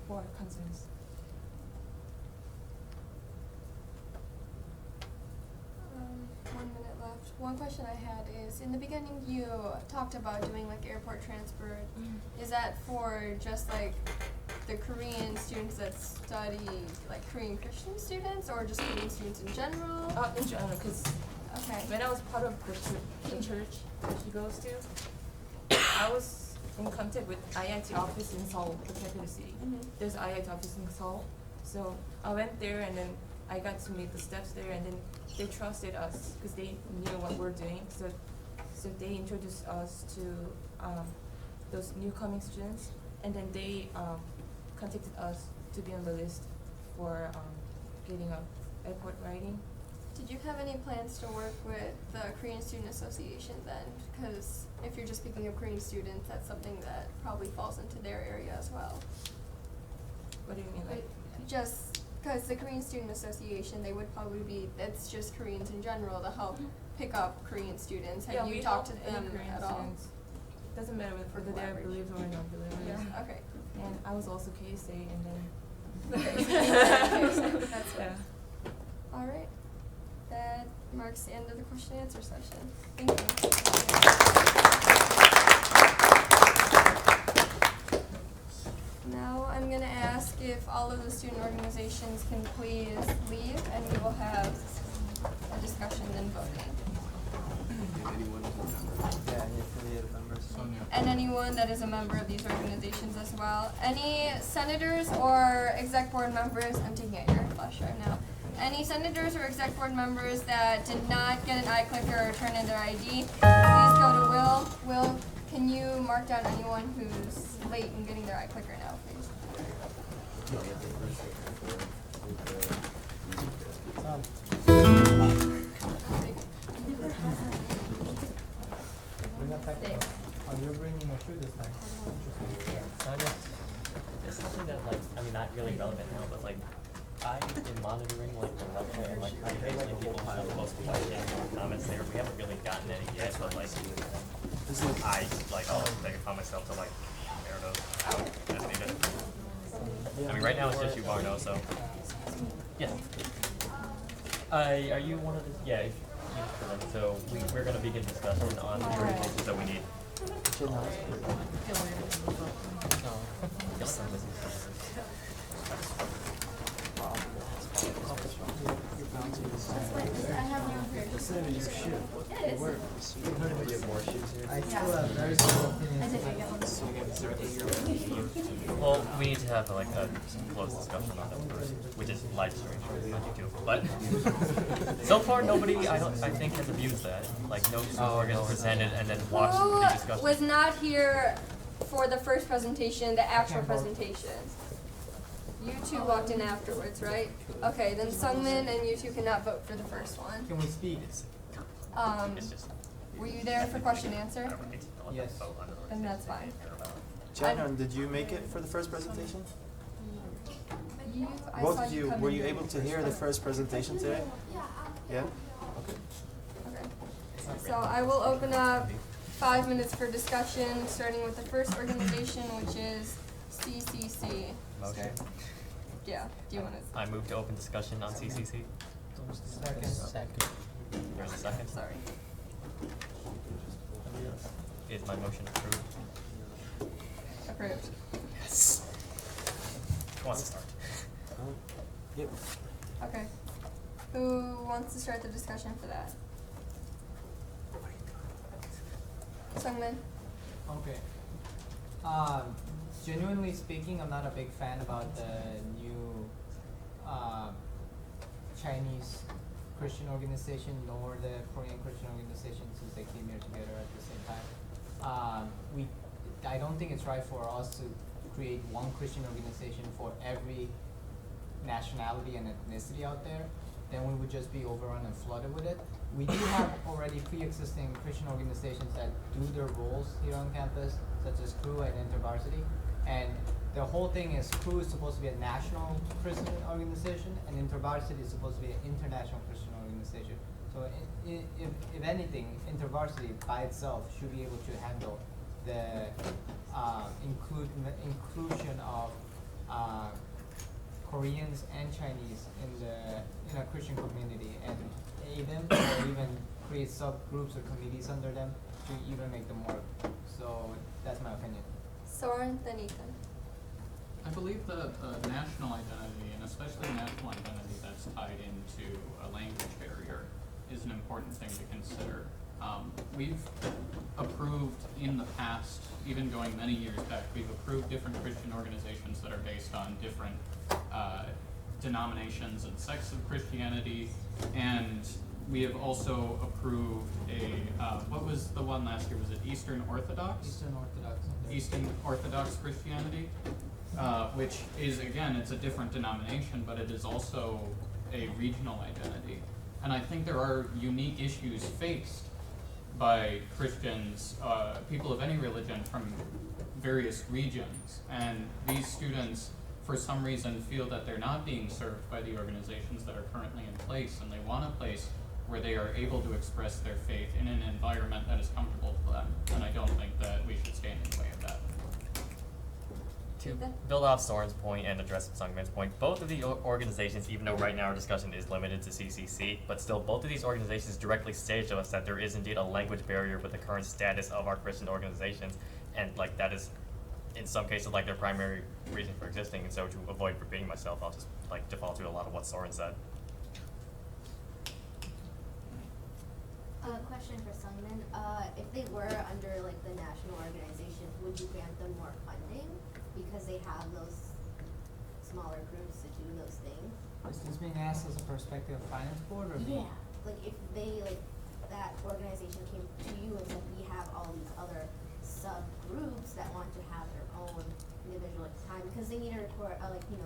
or concerns. One minute left. One question I had is, in the beginning you talked about doing like airport transport. Is that for just like the Korean students that study, like Korean Christian students, or just Korean students in general? In general, because when I was part of the church that she goes to, I was in contact with IIT office in Seoul, the capital city. There's IIT office in Seoul, so I went there and then I got to meet the staffs there, and then they trusted us because they knew what we're doing. So they introduced us to those newcoming students, and then they contacted us to be on the list for getting a airport riding. Did you have any plans to work with the Korean Student Association then? Because if you're just picking up Korean students, that's something that probably falls into their area as well. What do you mean, like? Just because the Korean Student Association, they would probably be, that's just Koreans in general to help pick up Korean students. Have you talked to them at all? Doesn't matter whether they're believers or non-believers. Yeah, okay. And I was also KSA, and then. That's good. Yeah. All right. That marks the end of the question and answer session. Thank you. Now I'm going to ask if all of the student organizations can please leave, and we will have a discussion and voting. And anyone that is a member of these organizations as well. Any senators or exec board members, I'm taking out your flash drive now. Any senators or exec board members that did not get an iClicker or turn in their ID, please go to Will. Will, can you mark down anyone who's late in getting their iClicker now, please? You're bringing a shoe this time. It's something that, like, I mean, not really relevant now, but like, I've been monitoring like the level and like occasionally people have posted questions or comments there. We haven't really gotten any yet, but like, I'll take it upon myself to like air those as needed. I mean, right now it's just you, Barno, so yes. Are you one of the? Yeah. So we're going to begin discussion on the organizations that we need. I still have very strong opinions. Well, we need to have like a close discussion on that first, which is live streamed on YouTube. But so far, nobody I think has abused that. Like no organs presented and then watched the discussion. Who was not here for the first presentation, the actual presentation? You two walked in afterwards, right? Okay, then Sungmin and you two cannot vote for the first one. Can we speak? Were you there for question and answer? Yes. Then that's fine. Janon, did you make it for the first presentation? I Both saw of you, come were in you able to hear the first presentation today? Yeah? Okay. Okay. So I will open up 5 minutes for discussion, starting with the first organization, which is CCC. Motion. Yeah. Do you want to? I move to open discussion on CCC. Second. There's a second. Sorry. Is my motion approved? Approved. Yes. Who wants to start? Yep. Okay. Who wants to start the discussion for that? Sungmin? Okay. Genuinely speaking, I'm not a big fan about the new Chinese Christian organization nor the Korean Christian organization since they came here together at the same time. I don't think it's right for us to create one Christian organization for every nationality and ethnicity out there. Then we would just be overrun and flooded with it. We do have already pre-existing Christian organizations that do their roles here on campus, such as Crew and InterVarsity. And the whole thing is Crew is supposed to be a national Christian organization, and InterVarsity is supposed to be an international Christian organization. So if anything, InterVarsity by itself should be able to handle the inclusion of Koreans and Chinese in a Christian community, and aid them or even create subgroups or committees under them to even make them work. So that's my opinion. Soren, then Ethan. I believe the national identity, and especially national identity that's tied into a language barrier, is an important thing to consider. We've approved in the past, even going many years back, we've approved different Christian organizations that are based on different denominations and sects of Christianity, and we have also approved what was the one last year? Was it Eastern Orthodox? Eastern Orthodox. Eastern Orthodox Christianity, which is, again, it's a different denomination, but it is also a regional identity. And I think there are unique issues faced by Christians, people of any religion from various regions, and these students for some reason feel that they're not being served by the organizations that are currently in place, and they want a place where they are able to express their faith in an environment that is comfortable to them, and I don't think that we should stand in the way of that. To build off Soren's point and address Sungmin's point, both of the organizations, even though right now our discussion is limited to CCC, but still both of these organizations directly state to us that there is indeed a language barrier with the current status of our Christian organizations, and like that is in some cases like their primary reason for existing. And so to avoid repeating myself, I'll just like default to a lot of what Soren said. Question for Sungmin. If they were under like the national organization, would you grant them more funding because they have those smaller groups to do those things? Is this being asked as a perspective of finance board or me? Yeah, like if they that organization came to you and said we have all these other subgroups that want to have their own individual time because they need to record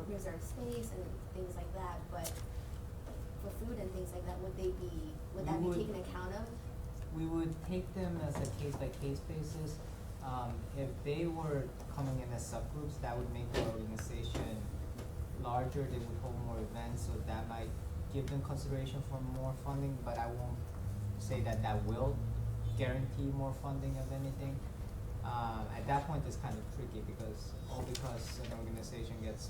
reserve space and things like that, but for food and things like that, would that be taken account of? We would take them as a case-by-case basis. If they were coming in as subgroups, that would make the organization larger. They would hold more events, so that might give them consideration for more funding, but I won't say that will guarantee more funding of anything. At that point, it's kind of tricky because an organization gets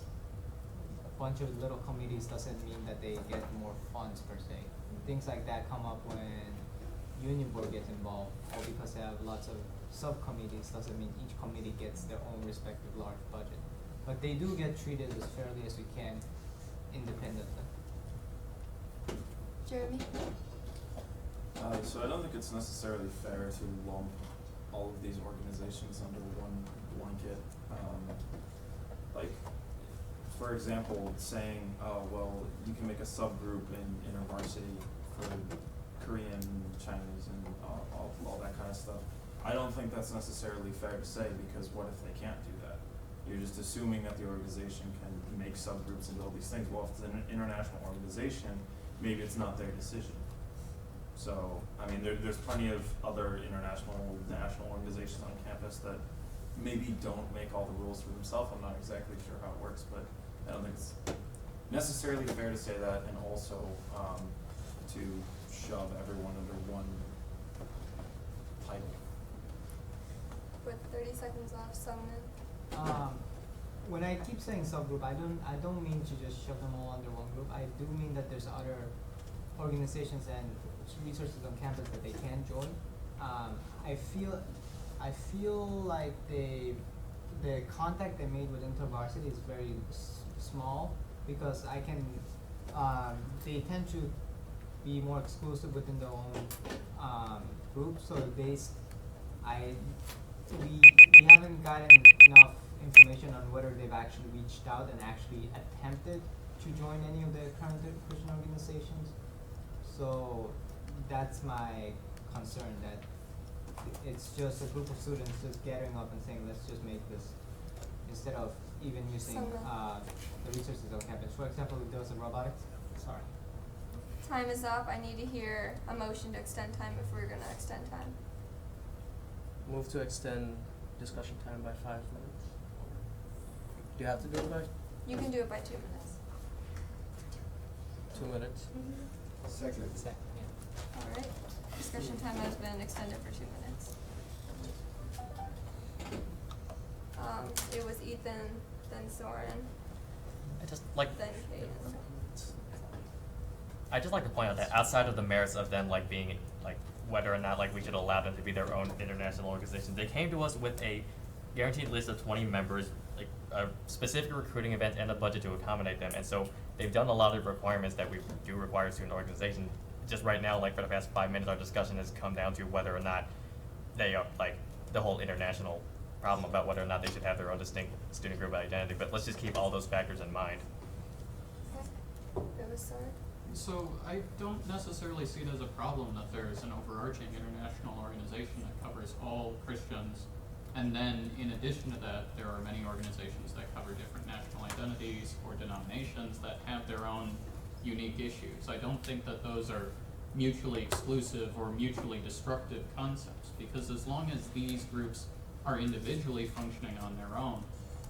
a bunch of little committees doesn't mean that they get more funds per se. Things like that come up when union board gets involved, or because they have lots of subcommittees doesn't mean each committee gets their own respective large budget. But they do get treated as fairly as we can independently. Jeremy? So I don't think it's necessarily fair to lump all of these organizations under one blanket. Like, for example, saying, oh, well, you can make a subgroup in InterVarsity for Korean, Chinese, and all that kind of stuff. I don't think that's necessarily fair to say, because what if they can't do that? You're just assuming that the organization can make subgroups and do all these things. Well, if it's an international organization, maybe it's not their decision. So, I mean, there's plenty of other national organizations on campus that maybe don't make all the rules for themselves. I'm not exactly sure how it works, but I don't think it's necessarily fair to say that, and also to shove everyone under one title. With 30 seconds left, Sungmin. When I keep saying subgroup, I don't mean to just shove them all under one group. I do mean that there's other organizations and resources on campus that they can join. I feel I feel like the contact they made with InterVarsity is very small because I can, they tend to be more exclusive within their own group. So we haven't gotten enough information on whether they've actually reached out and actually attempted to join any of the current Christian organizations. So that's my concern, that it's just a group of students just gathering up and saying, let's just make this, instead of even using the resources on campus. For example, if there was a robotics, sorry. Time is up. I need to hear a motion to extend time if we're gonna extend time. Move to extend discussion time by 5 minutes. Do you have to do it by You can do it by 2 minutes. 2 minutes? Second. All right. Discussion time has been extended for 2 minutes. It was Ethan, then Soren, I just like then Kate. I just like to point out that outside of the merits of them like being like whether or not like we should allow them to be their own international organization, they came to us with a guaranteed list of 20 members, like a specific recruiting event and a budget to accommodate them. And so they've done a lot of requirements that we do require student organization. Just right now, like for the past 5 minutes, our discussion has come down to whether or not they are like the whole international problem about whether or not they should have their own distinct student group identity. But let's just keep all those factors in mind. It was Soren. So I don't necessarily see it as a problem that there's an overarching international organization that covers all Christians, and then in addition to that, there are many organizations that cover different national identities or denominations that have their own unique issues. I don't think that those are mutually exclusive or mutually destructive concepts, because as long as these groups are individually functioning on their own,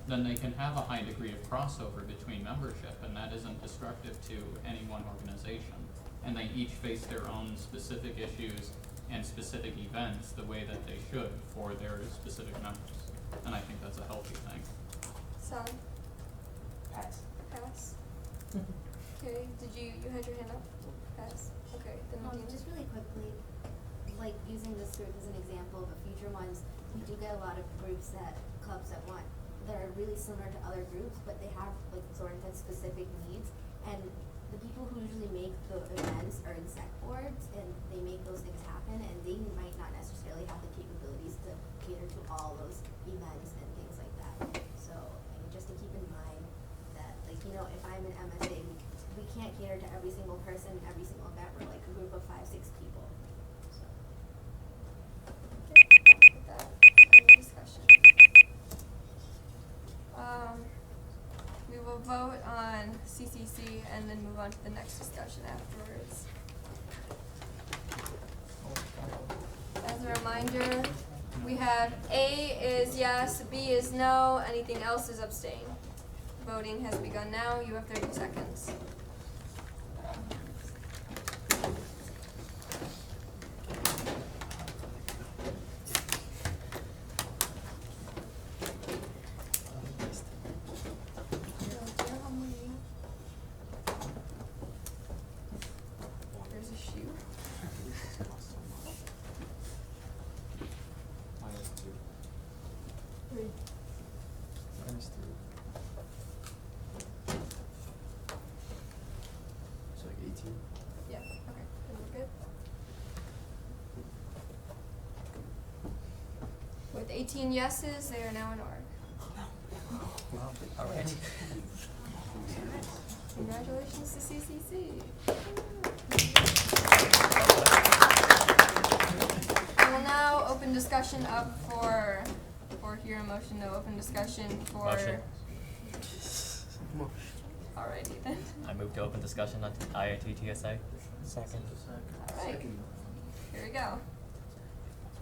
then they can have a high degree of crossover between membership, and that isn't destructive to any one organization. And they each face their own specific issues and specific events the way that they should for their specific members. And I think that's a healthy thing. Son? Pass. Pass. Okay, you had your hand up? Pass. Okay, then Nadine. Just really quickly, like using this group as an example, but future ones, we do get a lot of groups clubs that are really similar to other groups, but they have, like Soren said, specific needs. And the people who usually make the events are exec boards, and they make those things happen, and they might not necessarily have the capabilities to cater to all those events and things like that. So, just to keep in mind that, like, if I'm an MSA, we can't cater to every single person, every single event. We're like a group of 5, 6 people. So. Okay, with that, any discussion? We will vote on CCC and then move on to the next discussion afterwards. As a reminder, we have A is yes, B is no, anything else is abstain. Voting has begun now. You have 30 seconds. There's a shoe. Three. It's like 18. Yeah, okay, then we're good. With 18 yeses, they are now in org. All right. Congratulations to CCC. I will now open discussion up for hear a motion to open discussion for. Motion. All right, Ethan. I move to open discussion on IIT TSA. Second. All right. Here we go.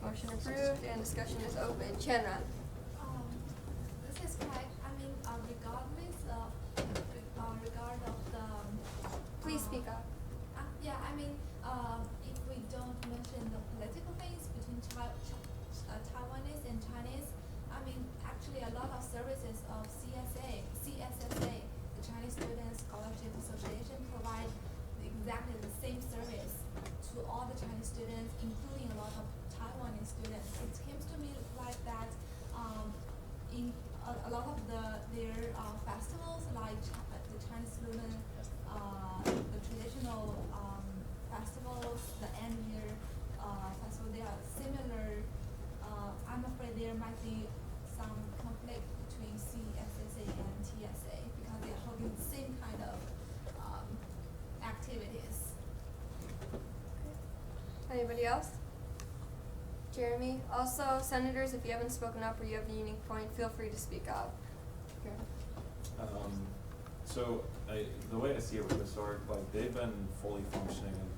Motion approved and discussion is open. Chenra. This is correct. I mean, regardless of regard of the. Please speak up. Yeah, I mean, if we don't mention the political things between Taiwanese and Chinese, I mean, actually a lot of services of CSSA, the Chinese Students Scholarship Association, provide exactly the same service to all the Chinese students, including a lot of Taiwanese students. It seems to me like student, the traditional festivals, the end year festival, they are similar. I'm afraid there might be some conflict between CSSA and TSA because they are holding the same kind of activities. Anybody else? Jeremy? Also, senators, if you haven't spoken up or you have a unique point, feel free to speak up. Here. The way I see it with Historic, like they've been fully functioning and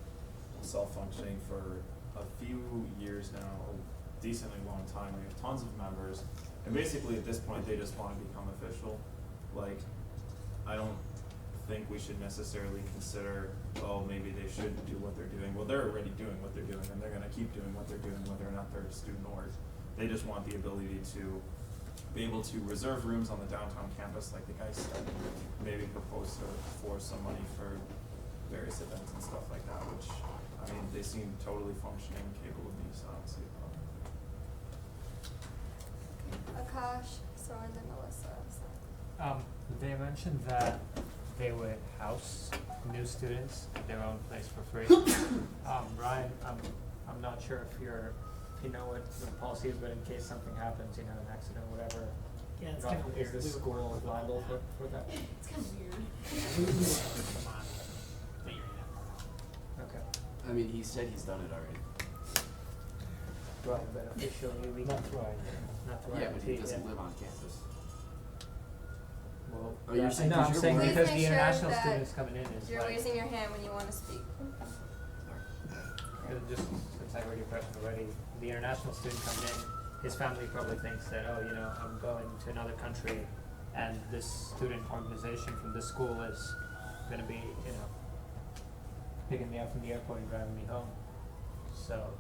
self-functioning for a few years now, a decently long time. We have tons of members, and basically at this point they just want to become official. Like, I don't think we should necessarily consider, oh, maybe they shouldn't do what they're doing. Well, they're already doing what they're doing, and they're going to keep doing what they're doing whether or not they're a student org. They just want the ability to be able to reserve rooms on the downtown campus, like the guy said, maybe propose for some money for various events and stuff like that, which, I mean, they seem totally functioning and capable of me, so I don't see a problem. Akash, so and then Melissa. They mentioned that they would house new students at their own place for free. Ryan, I'm not sure if you know what the policy is, but in case something happens, an accident or whatever, Yeah, it's kind of weird. is the school liable for that? It's kind of weird. Okay. I mean, he said he's done it already. Right, but officially we not right. Not right. Yeah, but he doesn't live on campus. Well, Oh, you're saying no, 'cause I'm you're saying worried. because Please the make sure international that students coming in is You're like, raising your hand when you want to speak. just since I heard your question already, the international student coming in, his family probably thinks that, oh, I'm going to another country, and this student organization from this school is going to be, picking me up from the airport and driving me home. So,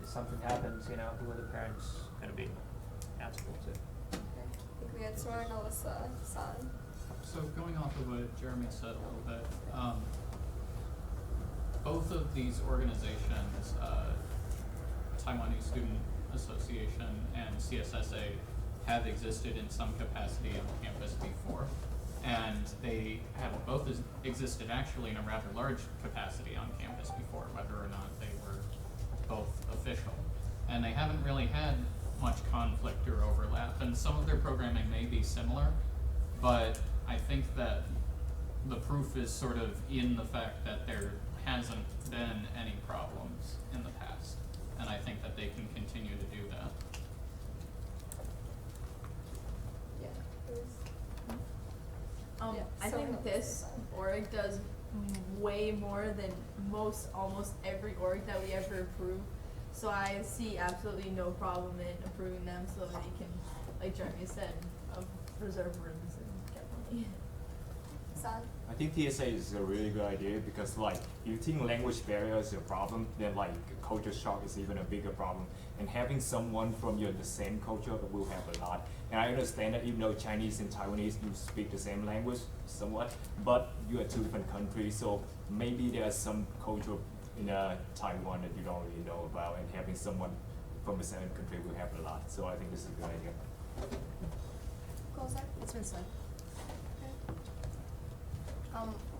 if something happens, who are the parents going to be answerable to? I think we had Sora and Alyssa, San. So going off of what Jeremy said a little bit, both of these organizations, Taiwanese Student Association and CSSA, have existed in some capacity on campus before. And they have both existed actually in a rather large capacity on campus before, whether or not they were both official. And they haven't really had much conflict or overlap, and some of their programming may be similar, but I think that the proof is sort of in the fact that there hasn't been any problems in the past, and I think that they can continue to do that. Yeah. Yeah, I so think this org does way more than almost every org that we ever approve. So I see absolutely no problem in approving them so that they can, like Jeremy said, reserve rooms and get money. San? I think TSA is a really good idea because if you think language barrier is a problem, then culture shock is even a bigger problem. And having someone from the same culture will help a lot. And I understand that even though Chinese and Taiwanese, you speak the same language somewhat, but you are two different countries, so maybe there's some culture in Taiwan that you don't really know about, and having someone from the same country will help a lot. So I think this is a good idea. Cool, Zach? It's been said.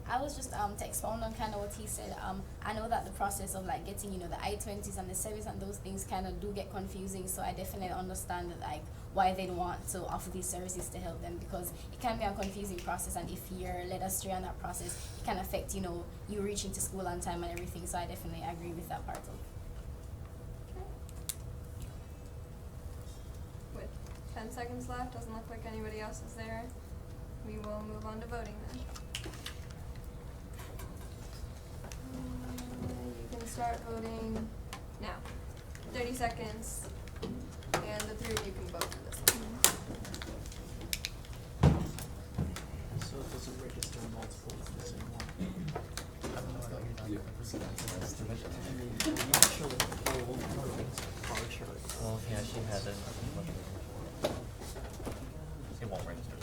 I was just to expound on kind of what he said. I know that the process of getting the I-20s and the service and those things kind of do get confusing. So I definitely understand that why they don't want to offer these services to help them, because it can be a confusing process, and if you're led astray on that process, it can affect you reaching to school on time and everything. So I definitely agree with that part of it. Okay. With 10 seconds left, doesn't look like anybody else is there. We will move on to voting then. You can start voting now. 30 seconds, and the three of you can vote for this one. So it doesn't register multiple of the same one. Well, yeah, she had it. It won't register.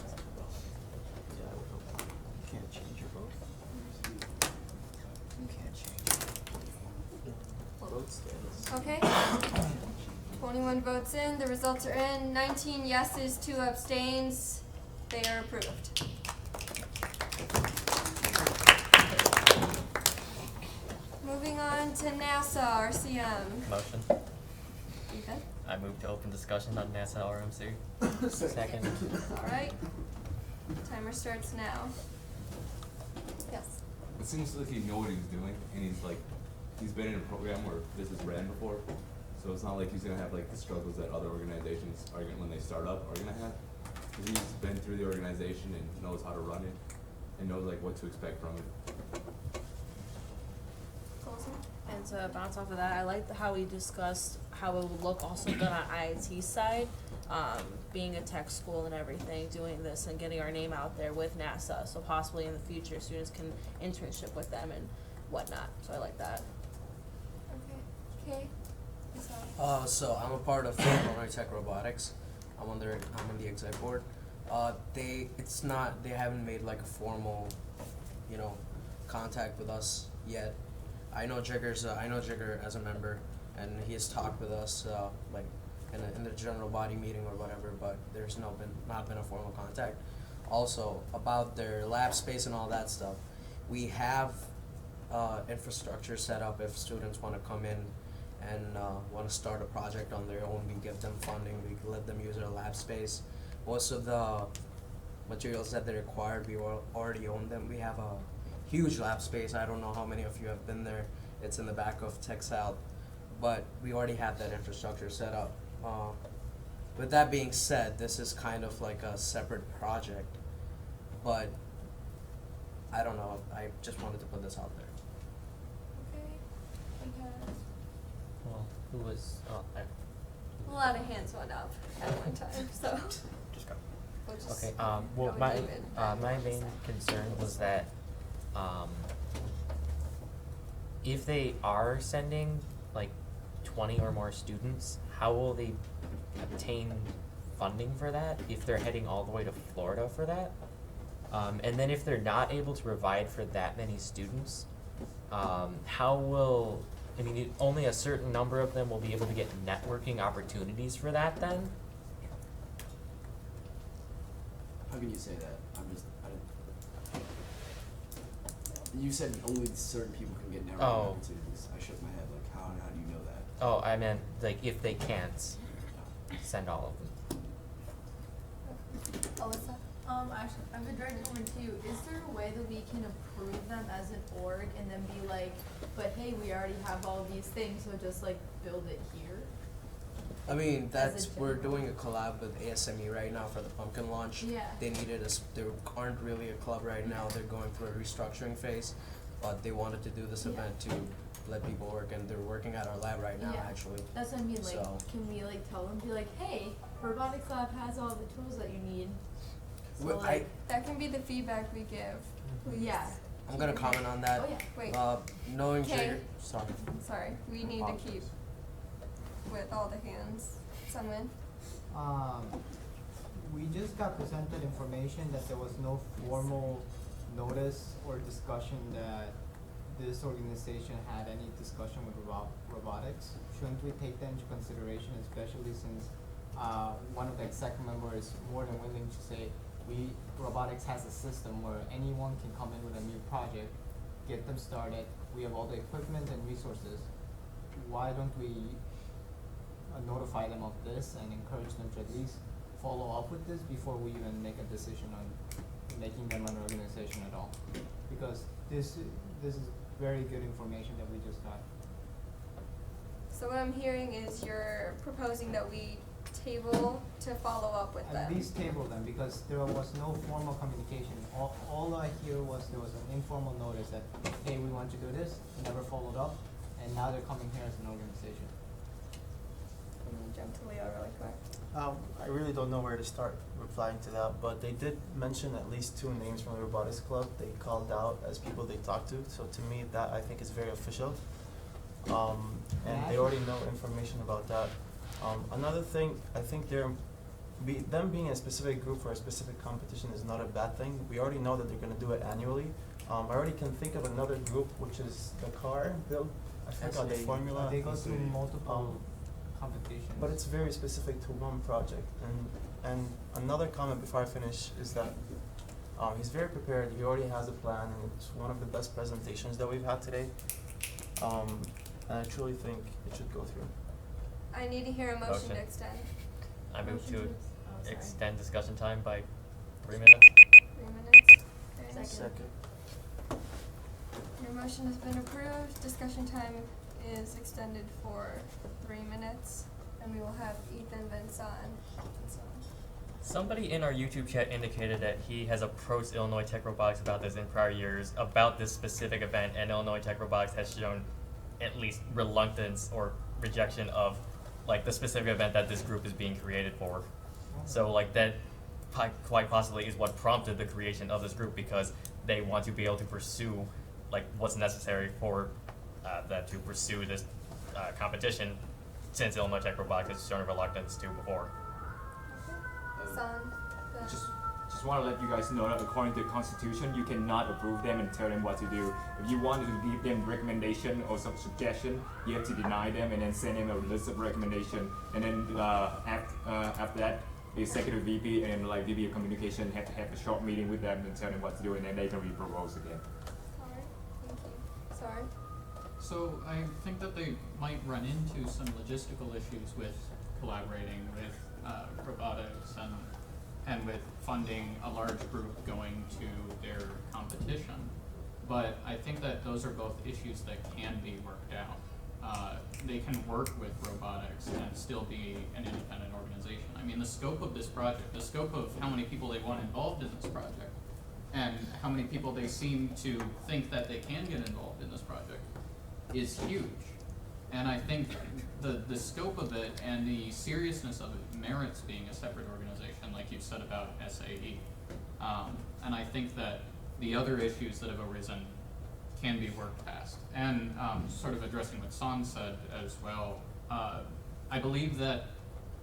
You can't change your vote. You can't change vote status. Okay. 21 votes in, the results are in. 19 yeses, 2 abstains. They are approved. to NASA RCM. Motion. Ethan? I move to open discussion on NASA RMC. Second. Alright. Timer starts now. Yes. It seems like he knows what he's doing, and he's been in a program where this is ran before, so it's not like he's gonna have like the struggles that other organizations are gonna, when they start up, are gonna have. Cause he's been through the organization and knows how to run it, and knows like what to expect from it. And to bounce off of that, I liked how we discussed how it would look also good on IIT side, being a tech school and everything, doing this and getting our name out there with NASA. So possibly in the future, students can internship with them and whatnot. So I like that. Okay. So I'm a part of Illinois Tech Robotics. I'm on the exec board. They haven't made like a formal, contact with us yet. I know Jigger as a member, and he has talked with us like in the general body meeting or whatever, but there's not been a formal contact. Also about their lab space and all that stuff, we have infrastructure set up if students want to come in and want to start a project on their own. We give them funding, we let them use our lab space. Most of the materials that they required, we already own them. We have a huge lab space. I don't know how many of you have been there. It's in the back of Tech South, but we already have that infrastructure set up. With that being said, this is kind of like a separate project, but I don't know. I just wanted to put this out there. Well, who was? Oh, A lot of hands went up at one time, so. Just go. We'll just Okay. go Well, with my David. my main concern was that if they are sending like 20 or more students, how will they obtain funding for that if they're heading all the way to Florida for that? And then if they're not able to provide for that many students, how will, only a certain number of them will be able to get networking opportunities for that then? How can you say that? You said only certain people can get networking opportunities. I shook my head, like, how do you know that? Oh, I meant, like, if they can't send all of them. Alyssa? Actually, I've been dragging over to you. Is there a way that we can approve them as an org and then be like, but hey, we already have all these things, so just like build it here? We're doing a collab with ASME right now for the pumpkin launch. Yeah. They needed us. They aren't really a club right now. They're going through a restructuring phase, but they wanted to do this event to let people work, and they're working at our lab right now actually. That's what I mean. Like, So- can we like tell them, be like, hey, robotics lab has all the tools that you need. So Well, like, That can be the feedback we give. Please. yeah. I'm gonna comment on that. Oh yeah. Wait. Knowing Okay. Jigger, sorry. Sorry, we need to keep with all the hands. Someone? We just got presented information that there was no formal notice or discussion that this organization had any discussion with robotics. Shouldn't we take that into consideration, especially since one of the exec members is more than willing to say robotics has a system where anyone can come in with a new project, get them started, we have all the equipment and resources. Why don't we notify them of this and encourage them to at least follow up with this before we even make a decision on making them an organization at all? Because this is very good information that we just got. So what I'm hearing is you're proposing that we table to follow up with them. At least table them, because there was no formal communication. All I hear was there was an informal notice that, hey, we want to do this, never followed up, and now they're coming here as an organization. I'm gonna jump to Leo really quick. I really don't know where to start replying to that, but they did mention at least 2 names from the robotics club they called out as people they talked to. So to me, that I think is very official. And they already know information about that. Another thing, I think them being a specific group for a specific competition is not a bad thing. We already know that they're going to do it annually. I already can think of another group, which is the car build. I forgot the formula. They go through multiple competitions. But it's very specific to one project. And another comment before I finish is that he's very prepared. He already has a plan, and it's one of the best presentations that we've had today. and I truly think it should go through. I need to hear a motion to Motion. extend. I move Motion to oh, sorry. extend discussion time by 3 minutes. 3 minutes. Okay. Second. Your motion has been approved. Discussion time is extended for 3 minutes, and we will have Ethan, Vincent, and so on. Somebody in our YouTube chat indicated that he has approached Illinois Tech Robotics about this in prior years, about this specific event, and Illinois Tech Robotics has shown at least reluctance or rejection of like the specific event that this group is being created for. So like that quite possibly is what prompted the creation of this group, because they want to be able to pursue like what's necessary for them to pursue this competition, since Illinois Tech Robotics has shown a reluctance to before. Son, Just want to let you guys know that according to the Constitution, you cannot approve them and tell them what to do. If you wanted to give them recommendation or some suggestion, you have to deny them and then send them a list of recommendation. And then after that, the executive VP and like VP of communication have to have a short meeting with them and tell them what to do, and then they can re-propose again. Alright, thank you. Sorry. So I think that they might run into some logistical issues with collaborating with robotics and with funding a large group going to their competition. But I think that those are both issues that can be worked out. They can work with robotics and still be an independent organization. I mean, the scope of this project, the scope of how many people they want involved in this project, and how many people they seem to think that they can get involved in this project is huge. And I think the scope of it and the seriousness of it merits being a separate organization, like you said about SAE. And I think that the other issues that have arisen can be worked past. And sort of addressing what San said as well, I believe that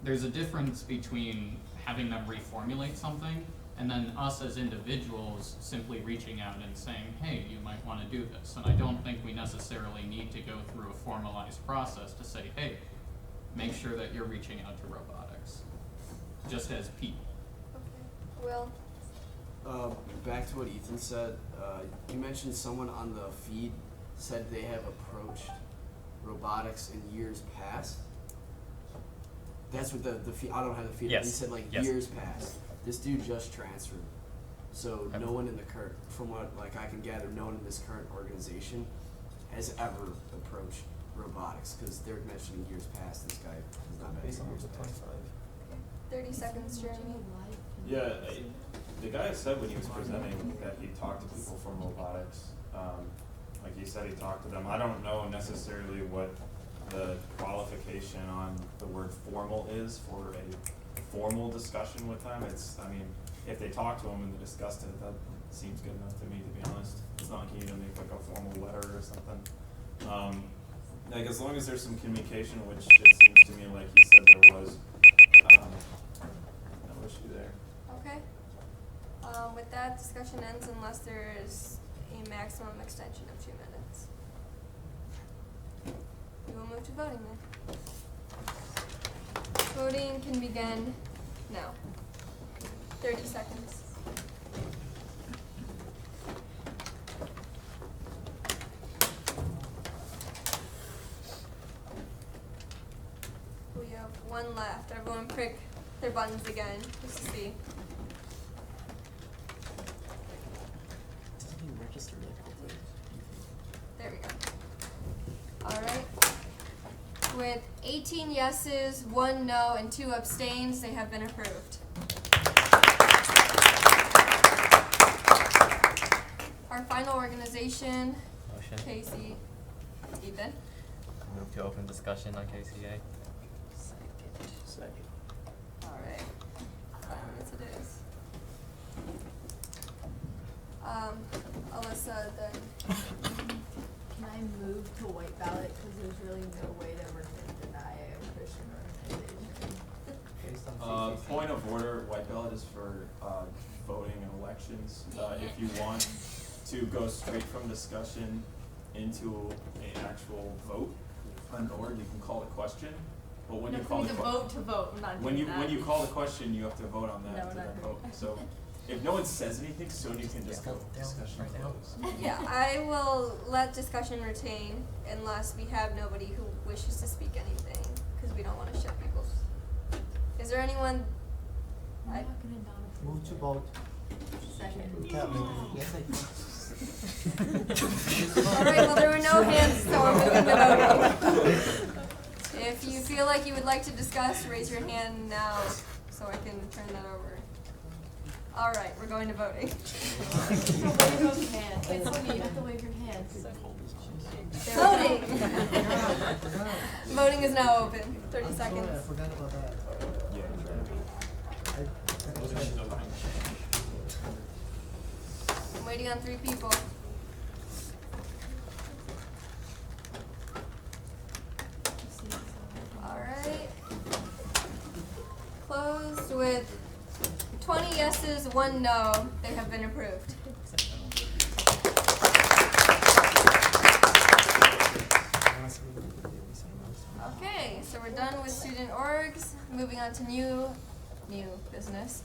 there's a difference between having them reformulate something and then us as individuals simply reaching out and saying, hey, you might want to do this. And I don't think we necessarily need to go through a formalized process to say, hey, make sure that you're reaching out to robotics, just as people. Okay. Will? Back to what Ethan said, you mentioned someone on the feed said they have approached robotics in years past. That's what the feed, I don't have the feed, Yes. he said like Yes. years past. This dude just transferred. So Okay. no one in the current, from what like I can gather, no one in this current organization has ever approached robotics, because they're mentioning years past. This guy has not been Based on years the past. 25. 30 seconds, Jeremy. Yeah, the guy said when he was presenting that he talked to people from robotics. Like he said, he talked to them. I don't know necessarily what the qualification on the word formal is for a formal discussion with them. It's, I mean, if they talk to him and they discussed it, that seems good enough to me, to be honest. It's not like you need to make like a formal letter or something. Like as long as there's some communication, which it seems to me like he said there was, no issue there. Okay. With that, discussion ends unless there is a maximum extension of 2 minutes. We will move to voting then. Voting can begin now. 30 seconds. We have one left. Everyone prick their buttons again, just to see. Doesn't he register like There we go. Alright. With 18 yeses, 1 no, and 2 abstains, they have been approved. Our final organization, Motion. Casey, Ethan. Move to open discussion on KCA. Second. Alright. 5 minutes it is. Alyssa, then. Can I move to white ballot, because there's really no way that we're going to deny a Christian organization. Based on CCC. Point of order, white ballot is for voting in elections. If you want to go straight from discussion into an actual vote, an order, you can call the question. But when No, you for call me the to vote, I'm not when doing you that. when you call the question, you have to vote on that No, to we're not then doing vote. that. So if no one says anything soon, you can just go discussion right now. closed. Yeah, I will let discussion retain unless we have nobody who wishes to speak anything, because we don't want to shut people. Is there anyone? I'm not gonna nominate. Move to vote. Second. We can't move. Yes, I can. Alright, well there were no hands, so we're moving to voting. If you feel like you would like to discuss, raise your hand now, so I can turn that over. Alright, we're going to voting. So wave your hand. It's funny, you have to wave your hands. Voting! Voting is now open. 30 seconds. I forgot about that. I'm waiting on 3 people. Alright. Closed with 20 yeses, 1 no. They have been approved. Okay, so we're done with student orgs. Moving on to new business.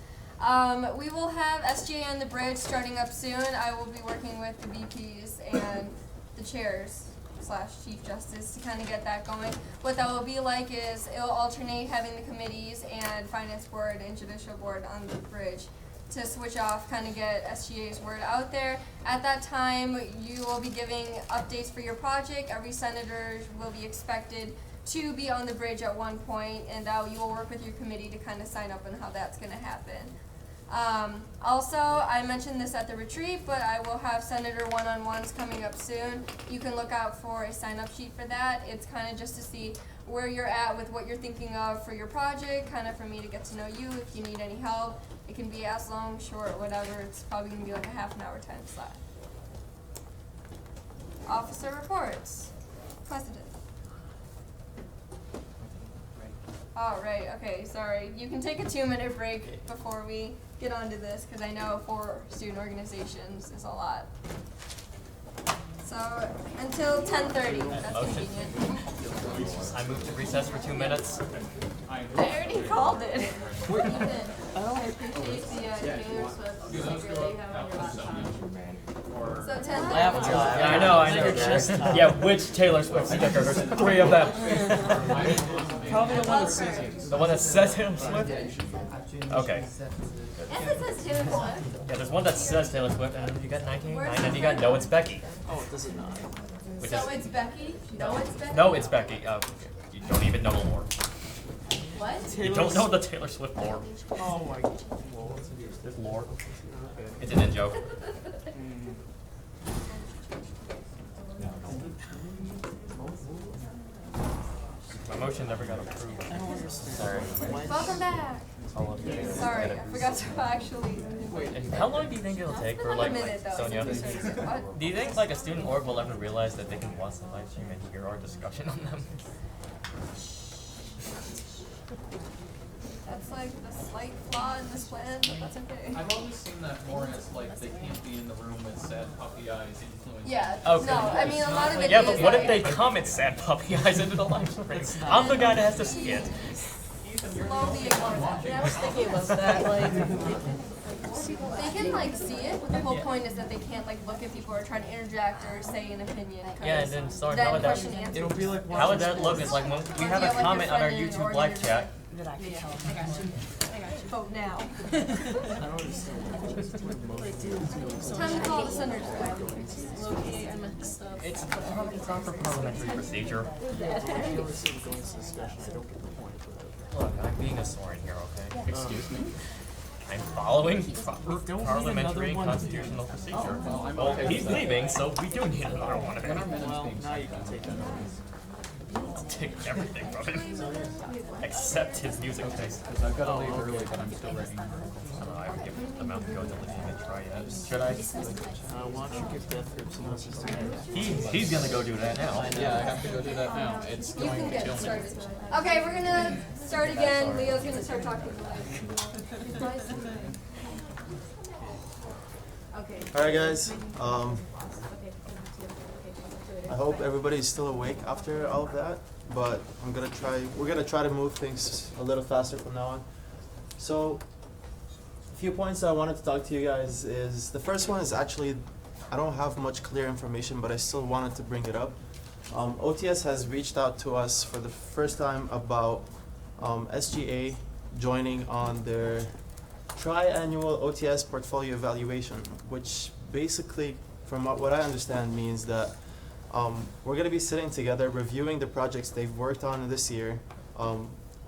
We will have SGA on the bridge starting up soon. I will be working with the VPs and the chairs / Chief Justice to kind of get that going. What that will be like is it will alternate having the committees and Finance Board and Judicial Board on the bridge to switch off, kind of get SGA's word out there. At that time, you will be giving updates for your project. Every senator will be expected to be on the bridge at one point, and you will work with your committee to kind of sign up on how that's going to happen. Also, I mentioned this at the retreat, but I will have senator one-on-ones coming up soon. You can look out for a sign-up sheet for that. It's kind of just to see where you're at with what you're thinking of for your project, kind of for me to get to know you if you need any help. It can be as long, short, whatever. It's probably going to be like a half an hour time slot. Officer reports. President. Oh, right, okay, sorry. You can take a 2-minute break before we get onto this, because I know 4 student organizations is a lot. So, until 10:30, that's Motion. convenient. I move to recess for 2 minutes. I already called it. I appreciate the Taylor Swift sticker that you have on your laptop. So 10:30. I have a job. Yeah, I know. Yeah, which Taylor Swift sticker? There's 3 of them. Probably the one that says it. The one that says Taylor Swift? Okay. Yes, it says Taylor Swift. Yeah, there's one that says Taylor Swift, and then you got 1989, and then you got No, It's Becky. Oh, does it not? Which So is, it's Becky? No, it's Becky? No, It's Becky. You don't even know the lore. What? You don't know the Taylor Swift lore. Oh my god. There's lore. It's an in-joke. My motion never got approved. Sorry. Welcome back. All of you. Sorry, I forgot to actually. And how long do you think it'll take for About a like minute, though, Sonia? since we started. What? Do you think like a student org will ever realize that they can watch the live stream and hear our discussion on them? That's like the slight flaw in this plan, but that's okay. I've always seen that more as like they can't be in the room with sad puppy eyes influencing. Yeah, Okay. no, I mean a lot of it Yeah, is but what if like- they comment sad puppy eyes into the live stream? I'm the guy that has to see it. Slowly ignore that. Yeah, I was thinking about that, like. They can like see it, but the whole point is that they can't like look at people or try to interject or say an opinion. 'Cause Yeah, and then sorry, then how would that? question answer. It'll be like How would that look? Is like when we have a Yeah, like comment your on our friend in YouTube or live your- chat. Yeah, I got you. I got you. Vote now. I don't understand. Time to call the senators. Low-key, I mixed up. It's proper parliamentary procedure. Look, I'm being a Soren here, okay? Excuse me? I'm following proper don't need parliamentary another one. constitutional procedure. Oh, well, I'm Well, okay he's with that. leaving, so we do need another one of When our him. minutes Well, being now you signed. can take that. I'll take everything from him, except his music taste. Because I've got to leave early, but I'm still writing. I would give the Mount Go to legitimate try yet. Should I? Why don't you give Death Grip some assistance? He's gonna go do that now. Yeah, I have to go do that now. It's You going can to get kill me. started. Okay, we're gonna start again. Leo's gonna start talking. Okay. Alright guys, I hope everybody's still awake after all of that, but we're gonna try to move things a little faster from now on. So, few points I wanted to talk to you guys is, the first one is actually, I don't have much clear information, but I still wanted to bring it up. OTS has reached out to us for the first time about SGA joining on their tri-annual OTS portfolio evaluation, which basically, from what I understand, means that we're going to be sitting together reviewing the projects they've worked on this year,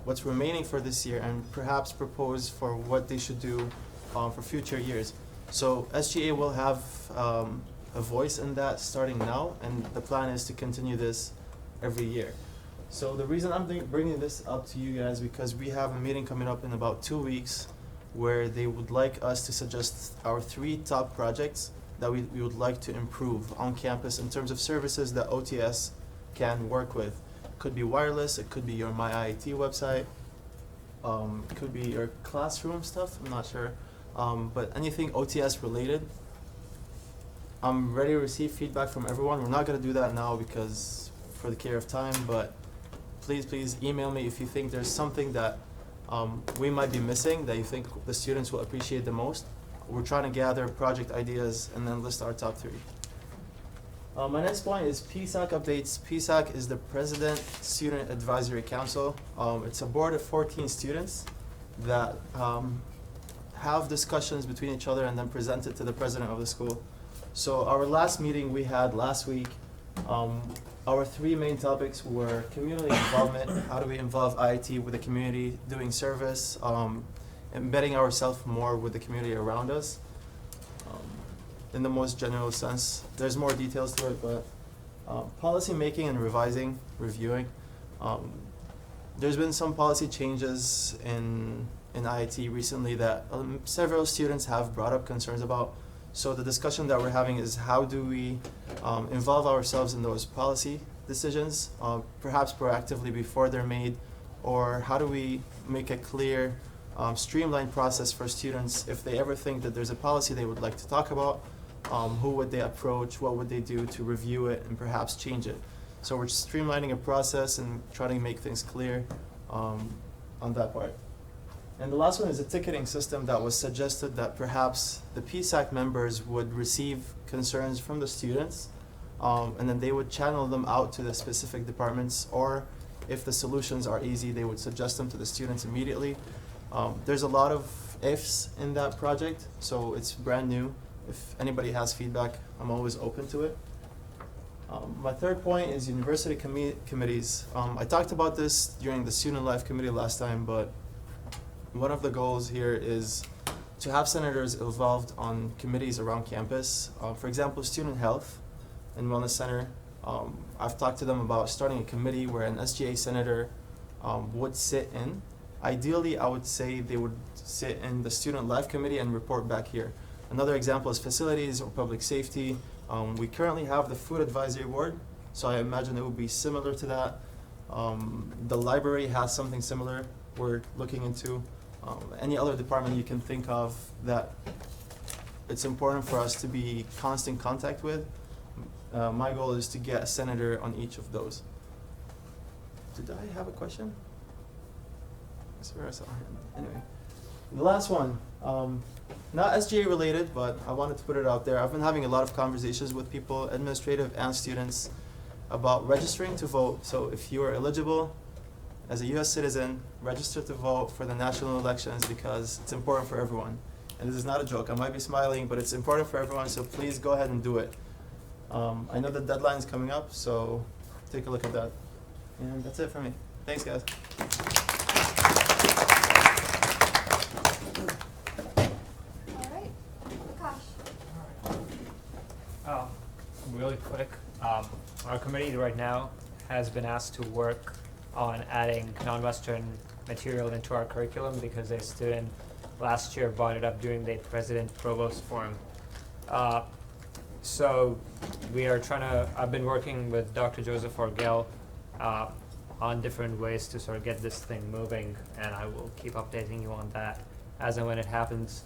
what's remaining for this year, and perhaps propose for what they should do for future years. So SGA will have a voice in that starting now, and the plan is to continue this every year. So the reason I'm bringing this up to you guys, because we have a meeting coming up in about 2 weeks where they would like us to suggest our 3 top projects that we would like to improve on campus in terms of services that OTS can work with. It could be wireless, it could be your My IIT website, it could be your classroom stuff, I'm not sure. But anything OTS related, I'm ready to receive feedback from everyone. We're not going to do that now because for the care of time, but please email me if you think there's something that we might be missing that you think the students will appreciate the most. We're trying to gather project ideas and then list our top 3. My next point is PSAC updates. PSAC is the President Student Advisory Council. It's a board of 14 students that have discussions between each other and then present it to the president of the school. So our last meeting we had last week, our 3 main topics were community involvement, how do we involve IIT with the community, doing service, embedding ourselves more with the community around us, in the most general sense. There's more details to it, but policy making and reviewing. There's been some policy changes in IIT recently that several students have brought up concerns about. So the discussion that we're having is how do we involve ourselves in those policy decisions, perhaps proactively before they're made, or how do we make a clear, streamlined process for students if they ever think that there's a policy they would like to talk about, who would they approach, what would they do to review it and perhaps change it. So we're streamlining a process and trying to make things clear on that part. And the last one is a ticketing system that was suggested that perhaps the PSAC members would receive concerns from the students, and then they would channel them out to the specific departments, or if the solutions are easy, they would suggest them to the students immediately. There's a lot of ifs in that project, so it's brand new. If anybody has feedback, I'm always open to it. My third point is university committees. I talked about this during the Student Life Committee last time, but one of the goals here is to have senators involved on committees around campus. For example, Student Health and Wellness Center. I've talked to them about starting a committee where an SGA senator would sit in. Ideally, I would say they would sit in the Student Life Committee and report back here. Another example is facilities or public safety. We currently have the Food Advisory Board, so I imagine it would be similar to that. The library has something similar we're looking into. Any other department you can think of that it's important for us to be constant contact with. My goal is to get a senator on each of those. Did I have a question? I swear I saw a hand. Anyway, the last one, not SGA related, but I wanted to put it out there. I've been having a lot of conversations with people, administrative and students, about registering to vote. So if you are eligible as a U.S. citizen, register to vote for the national elections because it's important for everyone. And this is not a joke. I might be smiling, but it's important for everyone, so please go ahead and do it. I know the deadline is coming up, so take a look at that. And that's it for me. Thanks, guys. Alright, Akash. Really quick, our committee right now has been asked to work on adding non-Western material into our curriculum because a student last year brought it up during the President Provost Forum. So we are trying to, I've been working with Dr. Joseph Orgel on different ways to sort of get this thing moving, and I will keep updating you on that as and when it happens.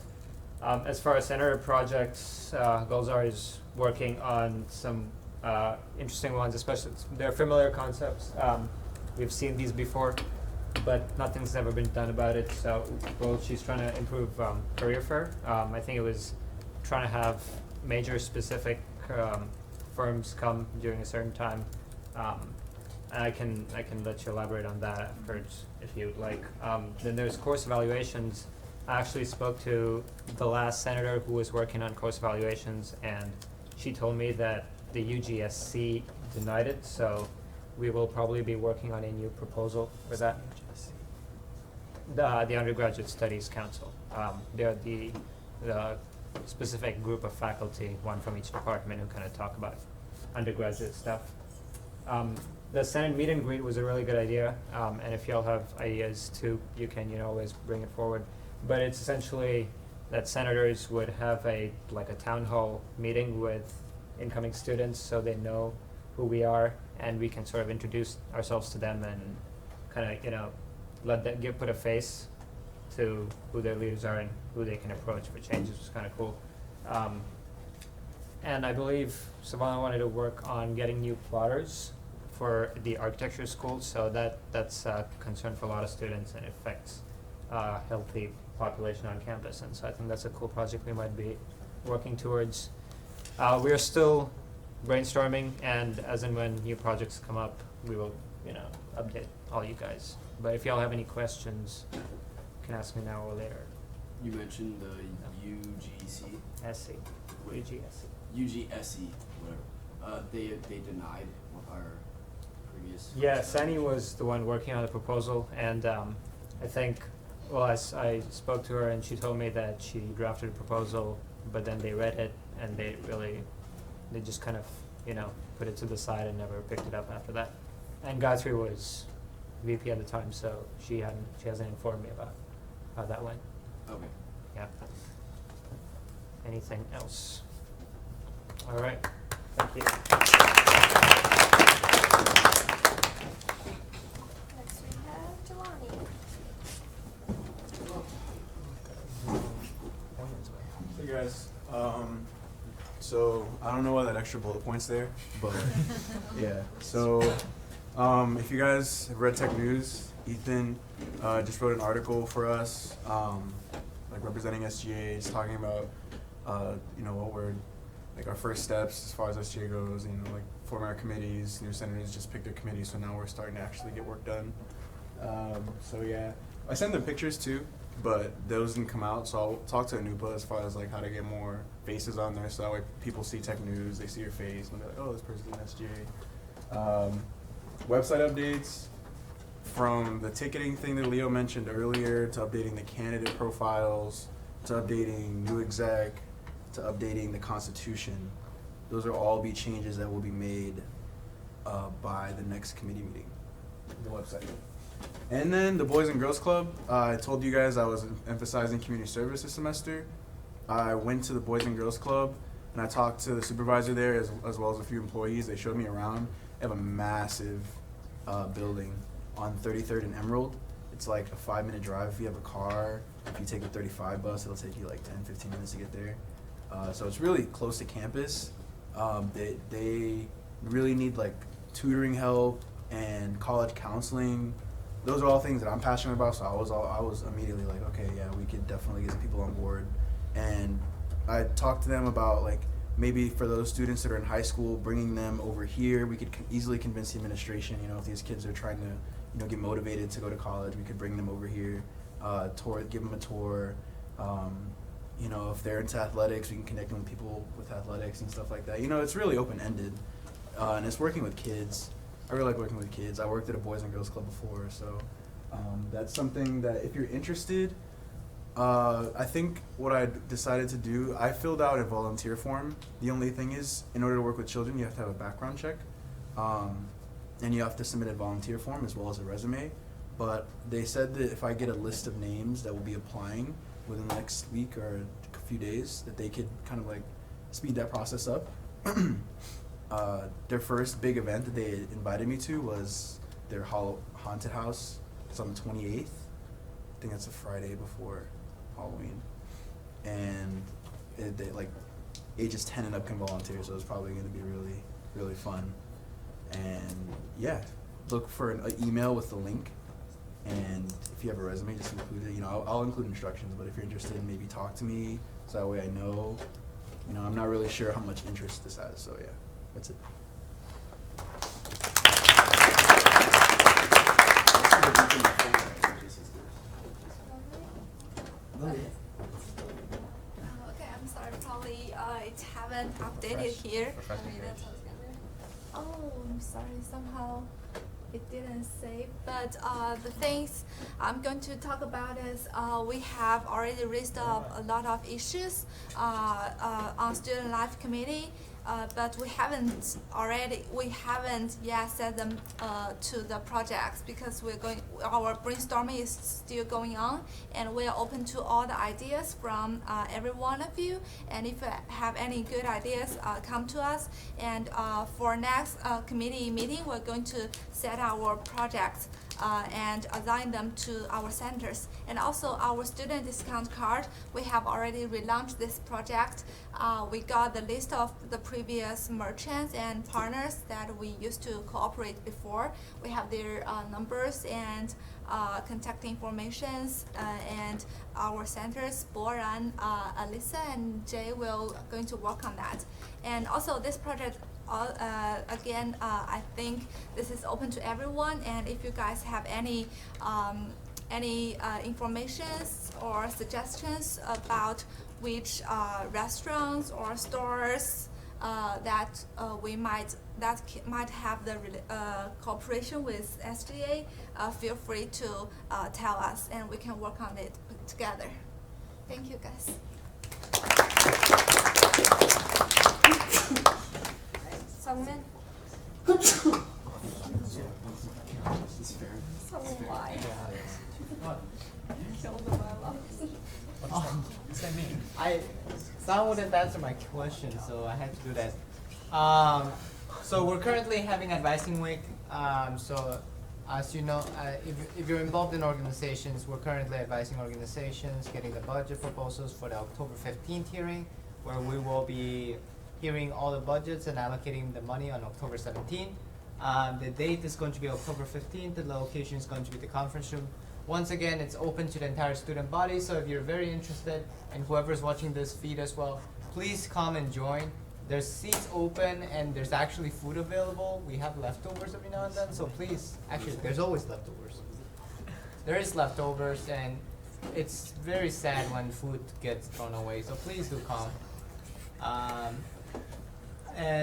As far as senator projects, Gulzar is working on some interesting ones, especially they're familiar concepts. We've seen these before, but nothing's ever been done about it. So, well, she's trying to improve career fair. I think it was trying to have major specific firms come during a certain time. And I can let you elaborate on that afterwards if you would like. Then there's course evaluations. I actually spoke to the last senator who was working on course evaluations, and she told me that the UGSC denied it, so we will probably be working on a new proposal for that. The Undergraduate Studies Council. They're the specific group of faculty, one from each department, who kind of talk about undergraduate stuff. The Senate meet and greet was a really good idea, and if y'all have ideas too, you can always bring it forward. But it's essentially that senators would have a town hall meeting with incoming students, so they know who we are, and we can sort of introduce ourselves to them and kind of let them put a face to who their leaders are and who they can approach for changes, which is kind of cool. And I believe Savannah wanted to work on getting new plotters for the architecture school, so that's a concern for a lot of students, and it affects healthy population on campus, and so I think that's a cool project we might be working towards. We are still brainstorming, and as and when new projects come up, we will update all you guys. But if y'all have any questions, you can ask me now or later. You mentioned the UGC? SC. UGSC. UGSC, whatever. They denied our previous. Yeah, Sani was the one working on the proposal, and I think, well, I spoke to her and she told me that she drafted a proposal, but then they read it and they just kind of, put it to the side and never picked it up after that. And Guthrie was VP at the time, so she hasn't informed me about how that went. Okay. Yeah. Anything else? All right. Thank you. Next we have Jelani. Hey guys, so I don't know why that extra bullet point's there, but yeah. So if you guys have read Tech News, Ethan just wrote an article for us, representing SGA, just talking about what we're our first steps as far as SGA goes. Forming our committees. New senators just picked their committee, so now we're starting to actually get work done. So yeah, I sent them pictures too, but those didn't come out, so I'll talk to Anupa as far as how to get more faces on there, so that way people see Tech News, they see your face, and they're like, oh, this person's in SGA. Website updates, from the ticketing thing that Leo mentioned earlier, to updating the candidate profiles, to updating new exec, to updating the Constitution. Those will all be changes that will be made by the next committee meeting, the website. And then the Boys and Girls Club, I told you guys I was emphasizing community service this semester. I went to the Boys and Girls Club and I talked to the supervisor there as well as a few employees. They showed me around. They have a massive building on 33rd and Emerald. It's like a 5-minute drive if you have a car. If you take the 35 bus, it'll take you 10-15 minutes to get there. So it's really close to campus. They really need tutoring help and college counseling. Those are all things that I'm passionate about, so I was immediately like, okay, yeah, we could definitely get some people on board. And I talked to them about maybe for those students that are in high school, bringing them over here. We could easily convince the administration, if these kids are trying to get motivated to go to college, we could bring them over here, give them a tour. If they're into athletics, we can connect them with people with athletics and stuff like that. It's really open-ended, and it's working with kids. I really like working with kids. I worked at a Boys and Girls Club before, so that's something that if you're interested, I think what I decided to do, I filled out a volunteer form. The only thing is, in order to work with children, you have to have a background check, and you have to submit a volunteer form as well as a resume. But they said that if I get a list of names that will be applying within the next week or a few days, that they could kind of speed that process up. Their first big event that they invited me to was their haunted house. It's on the 28th. I think that's a Friday before Halloween. And they ages 10 and up can volunteer, so it's probably going to be really, really fun. And yeah, look for an email with the link, And if you have a resume, just include it. You know, I'll include instructions, but if you're interested, maybe talk to me so that way I know. You know, I'm not really sure how much interest this has, so yeah, that's it. Okay, I'm sorry, probably it haven't updated here. Oh, I'm sorry, somehow it didn't save. But the things I'm going to talk about is we have already raised up a lot of issues on Student Life Committee. But we haven't yet set them to the projects because our brainstorming is still going on, and we are open to all the ideas from every one of you. And if you have any good ideas, come to us. And for next committee meeting, we're going to set our projects and assign them to our centers. And also our student discount card, we have already relaunched this project. We got the list of the previous merchants and partners that we used to cooperate before. We have their numbers and contact informations, and our centers, Boran, Alyssa, and Jay will going to work on that. And also this project, again, I think this is open to everyone, and if you guys have any informations or suggestions about which restaurants or stores that might have the cooperation with SGA, feel free to tell us, and we can work on it together. Thank you, guys. Sungmin? Sungmin, why? Kill the bylaws. What does that mean? Someone wouldn't answer my question, so I had to do that. So we're currently having advising week. So as you know, if you're involved in organizations, we're currently advising organizations, getting the budget proposals for the October 15th hearing, where we will be hearing all the budgets and allocating the money on October 17th. The date is going to be October 15th. The location is going to be the conference room. Once again, it's open to the entire student body, so if you're very interested, and whoever's watching this feed as well, please come and join. There's seats open, and there's actually food available. We have leftovers every now and then, so please, actually, there's always leftovers. There is leftovers, and it's very sad when food gets thrown away, so please do come.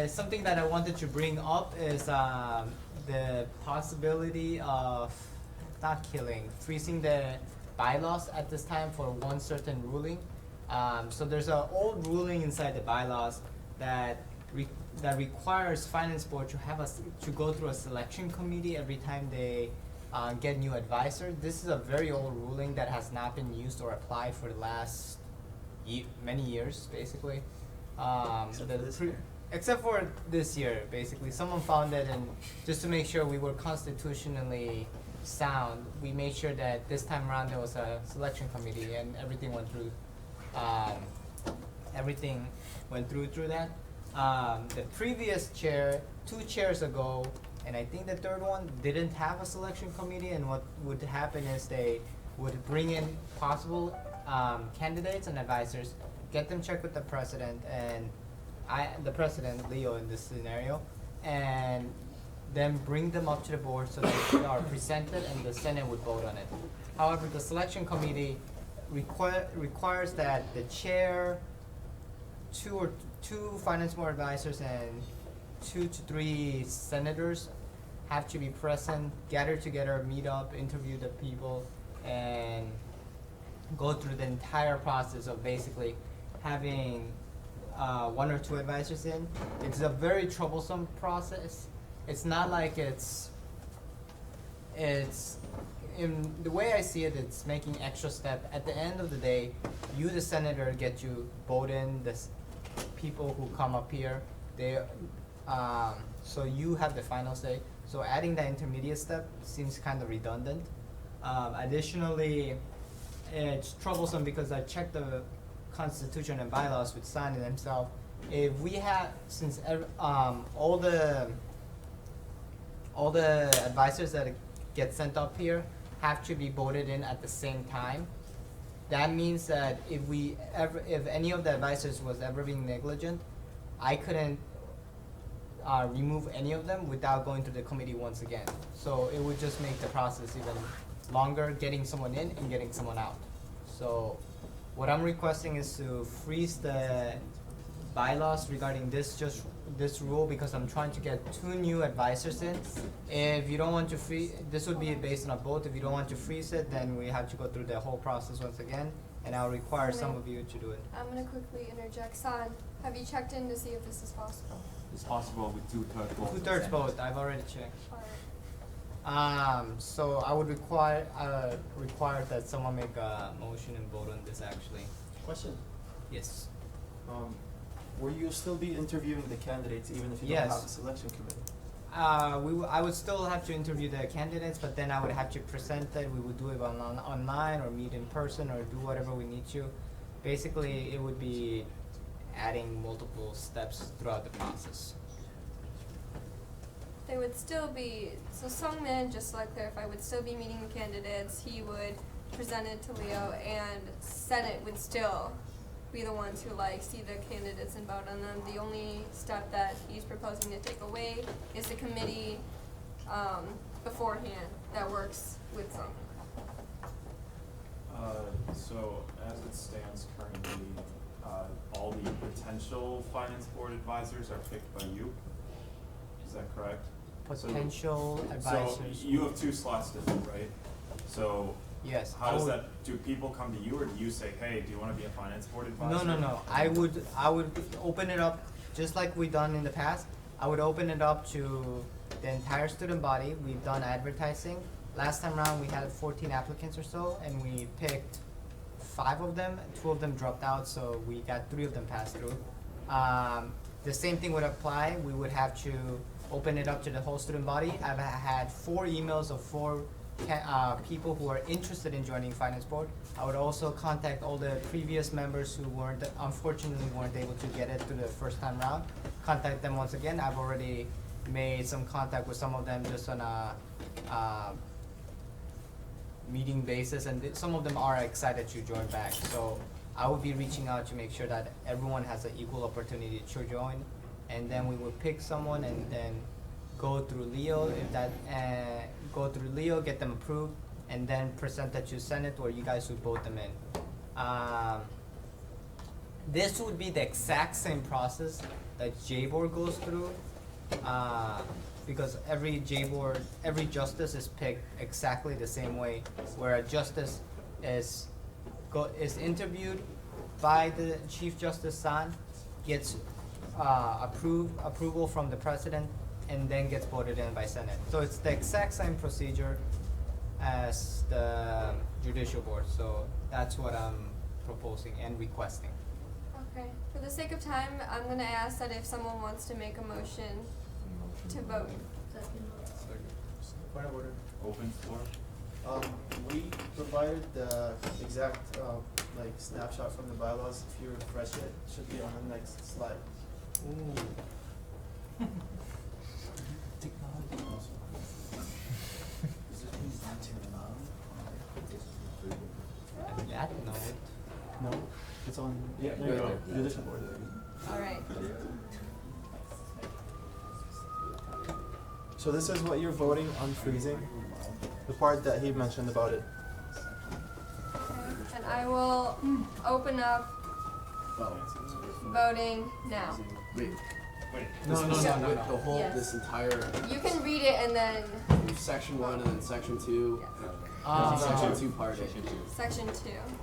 Something that I wanted to bring up is the possibility of not killing, freezing the bylaws at this time for one certain ruling. So there's an old ruling inside the bylaws that requires finance board to go through a selection committee every time they get new advisor. This is a very old ruling that has not been used or applied for the last many years, basically. Except for this year, basically. Someone found it, and just to make sure we were constitutionally sound, we made sure that this time around there was a selection committee and everything went through. Through that. The previous chair, 2 chairs ago, and I think the third one didn't have a selection committee, and what would happen is they would bring in possible candidates and advisors, get them checked with the president, and the president, Leo in this scenario, and then bring them up to the board so they are presented and the Senate would vote on it. However, the selection committee requires that the chair, two finance board advisors, and 2 to 3 senators have to be present, gather together, meet up, interview the people, and go through the entire process of basically having 1 or 2 advisors in. It's a very troublesome process. It's not like it's in the way I see it, it's making extra step. At the end of the day, you, the senator, get to vote in the people who come up here. So you have the final say. So adding that intermediate step seems kind of redundant. Additionally, it's troublesome because I checked the Constitution and bylaws with signing themselves. If we have, since all the advisors that get sent up here have to be voted in at the same time. That means that if any of the advisors was ever being negligent, I couldn't remove any of them without going to the committee once again. So it would just make the process even longer, getting someone in and getting someone out. So what I'm requesting is to freeze the bylaws regarding this rule, because I'm trying to get 2 new advisors in. If you don't want to this would be based on a vote. If you don't want to freeze it, then we have to go through the whole process once again, and I'll require some of you to do it. I'm gonna quickly interject. San, have you checked in to see if this is possible? It's possible with 2/3 vote. 2/3 vote, I've already checked. Alright. So I would require that someone make a motion and vote on this actually. Question. Yes. Will you still be interviewing the candidates even if you Yes. don't have a selection committee? I would still have to interview the candidates, but then I would have to present it. We would do it online or meet in person or do whatever we need to. Basically, it would be adding multiple steps throughout the process. They would still be, so Sungmin, just to clarify, would still be meeting the candidates. He would present it to Leo, and Senate would still be the ones who see the candidates and vote on them. The only step that he's proposing to take away is the committee beforehand that works with Sungmin. So as it stands currently, all the potential finance board advisors are picked by you. Is that correct? Potential advisors. So you have 2 slots to fill, right? So Yes. how does that? Do people come to you, or do you say, "Hey, do you want to be a finance board advisor"? No. I would open it up just like we done in the past. I would open it up to the entire student body. We've done advertising. Last time around we had 14 applicants or so, and we picked 5 of them. 2 of them dropped out, so we got 3 of them passed through. The same thing would apply. We would have to open it up to the whole student body. I've had 4 emails of 4 people who are interested in joining finance board. I would also contact all the previous members who unfortunately weren't able to get it through the first time round. Contact them once again. I've already made some contact with some of them just on a meeting basis, and some of them are excited to join back. So I will be reaching out to make sure that everyone has an equal opportunity to join, and then we will pick someone and then go through Leo, get them approved, and then present that to Senate, where you guys would vote them in. This would be the exact same process that J-Board goes through, because every justice is picked exactly the same way, where a justice is interviewed by the Chief Justice San, gets approval from the President, and then gets voted in by Senate. So it's the exact same procedure as the judicial board. So that's what I'm proposing and requesting. Okay. For the sake of time, I'm gonna ask that if someone wants to make a motion to vote. Point of order. Open floor. We provided the exact snapshot from the bylaws. If you refresh it, it should be on the next slide. Ooh. That note. No, it's on. Yeah, there you go. right there. Judicial board. Alright. So this is what you're voting on freezing. The part that he mentioned about it. And I will open up voting now. Wait. No. With the whole, Yes. this entire You can read it and then section 1 and then section 2. Section 2 part A. section 2.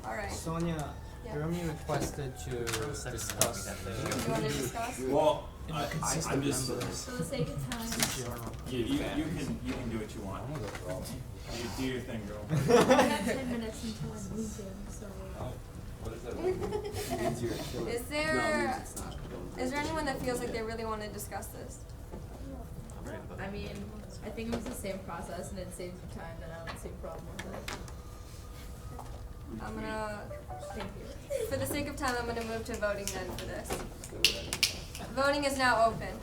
Alright. Sonia, Yeah. Jeremy requested to discuss You wanna discuss? Well, I'm just. For the sake of time. You can do what you want. You do your thing, girl. I have 10 minutes until I'm leaving, so. What is that? Is there anyone that feels like they really want to discuss this? I mean, I think it was the same process and it saves you time, then I don't see a problem with it. I'm gonna, Thank you. for the sake of time, I'm gonna move to voting then for this. Voting is now open.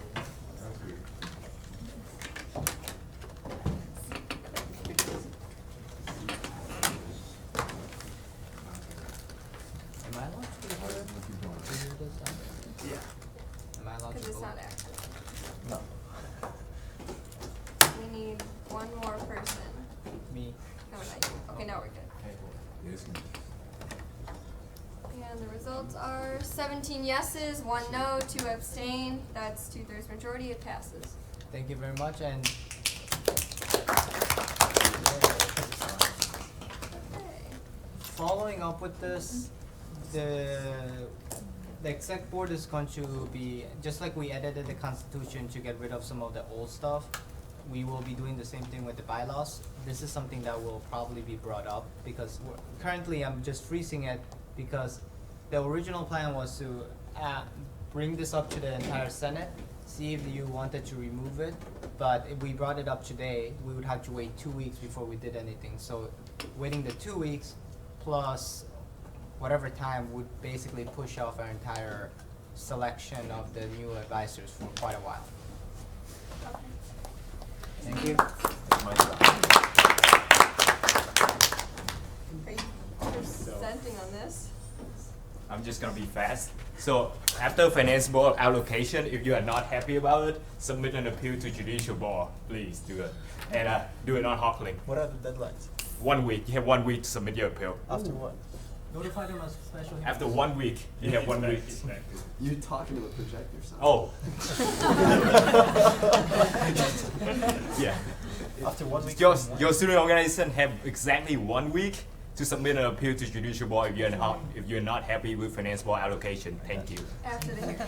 because it's not active. No. We need one more person. Me. No, not you. Okay, now we're good. And the results are 17 yeses, 1 no, 2 abstain. That's 2/3 majority. It passes. Thank you very much, and following up with this, the exec board is going to be, just like we edited the constitution to get rid of some of the old stuff, we will be doing the same thing with the bylaws. This is something that will probably be brought up because currently I'm just freezing it because the original plan was to bring this up to the entire Senate, see if you wanted to remove it, but if we brought it up today, we would have to wait 2 weeks before we did anything. So waiting the 2 weeks plus whatever time would basically push off our entire selection of the new advisors for quite a while. Thank you. Are you presenting on this? I'm just gonna be fast. So after finance board allocation, if you are not happy about it, submit an appeal to judicial board. Please do it, and do it on Hawkling. What are the deadlines? 1 week. You have 1 week to submit your appeal. After what? Notify them as special. After 1 week, you have 1 week. You talking to the projector sound. Oh. Yeah. After 1 week. Your student organization have exactly 1 week to submit an appeal to judicial board if you're not happy with finance board allocation. Thank you. After the hearing.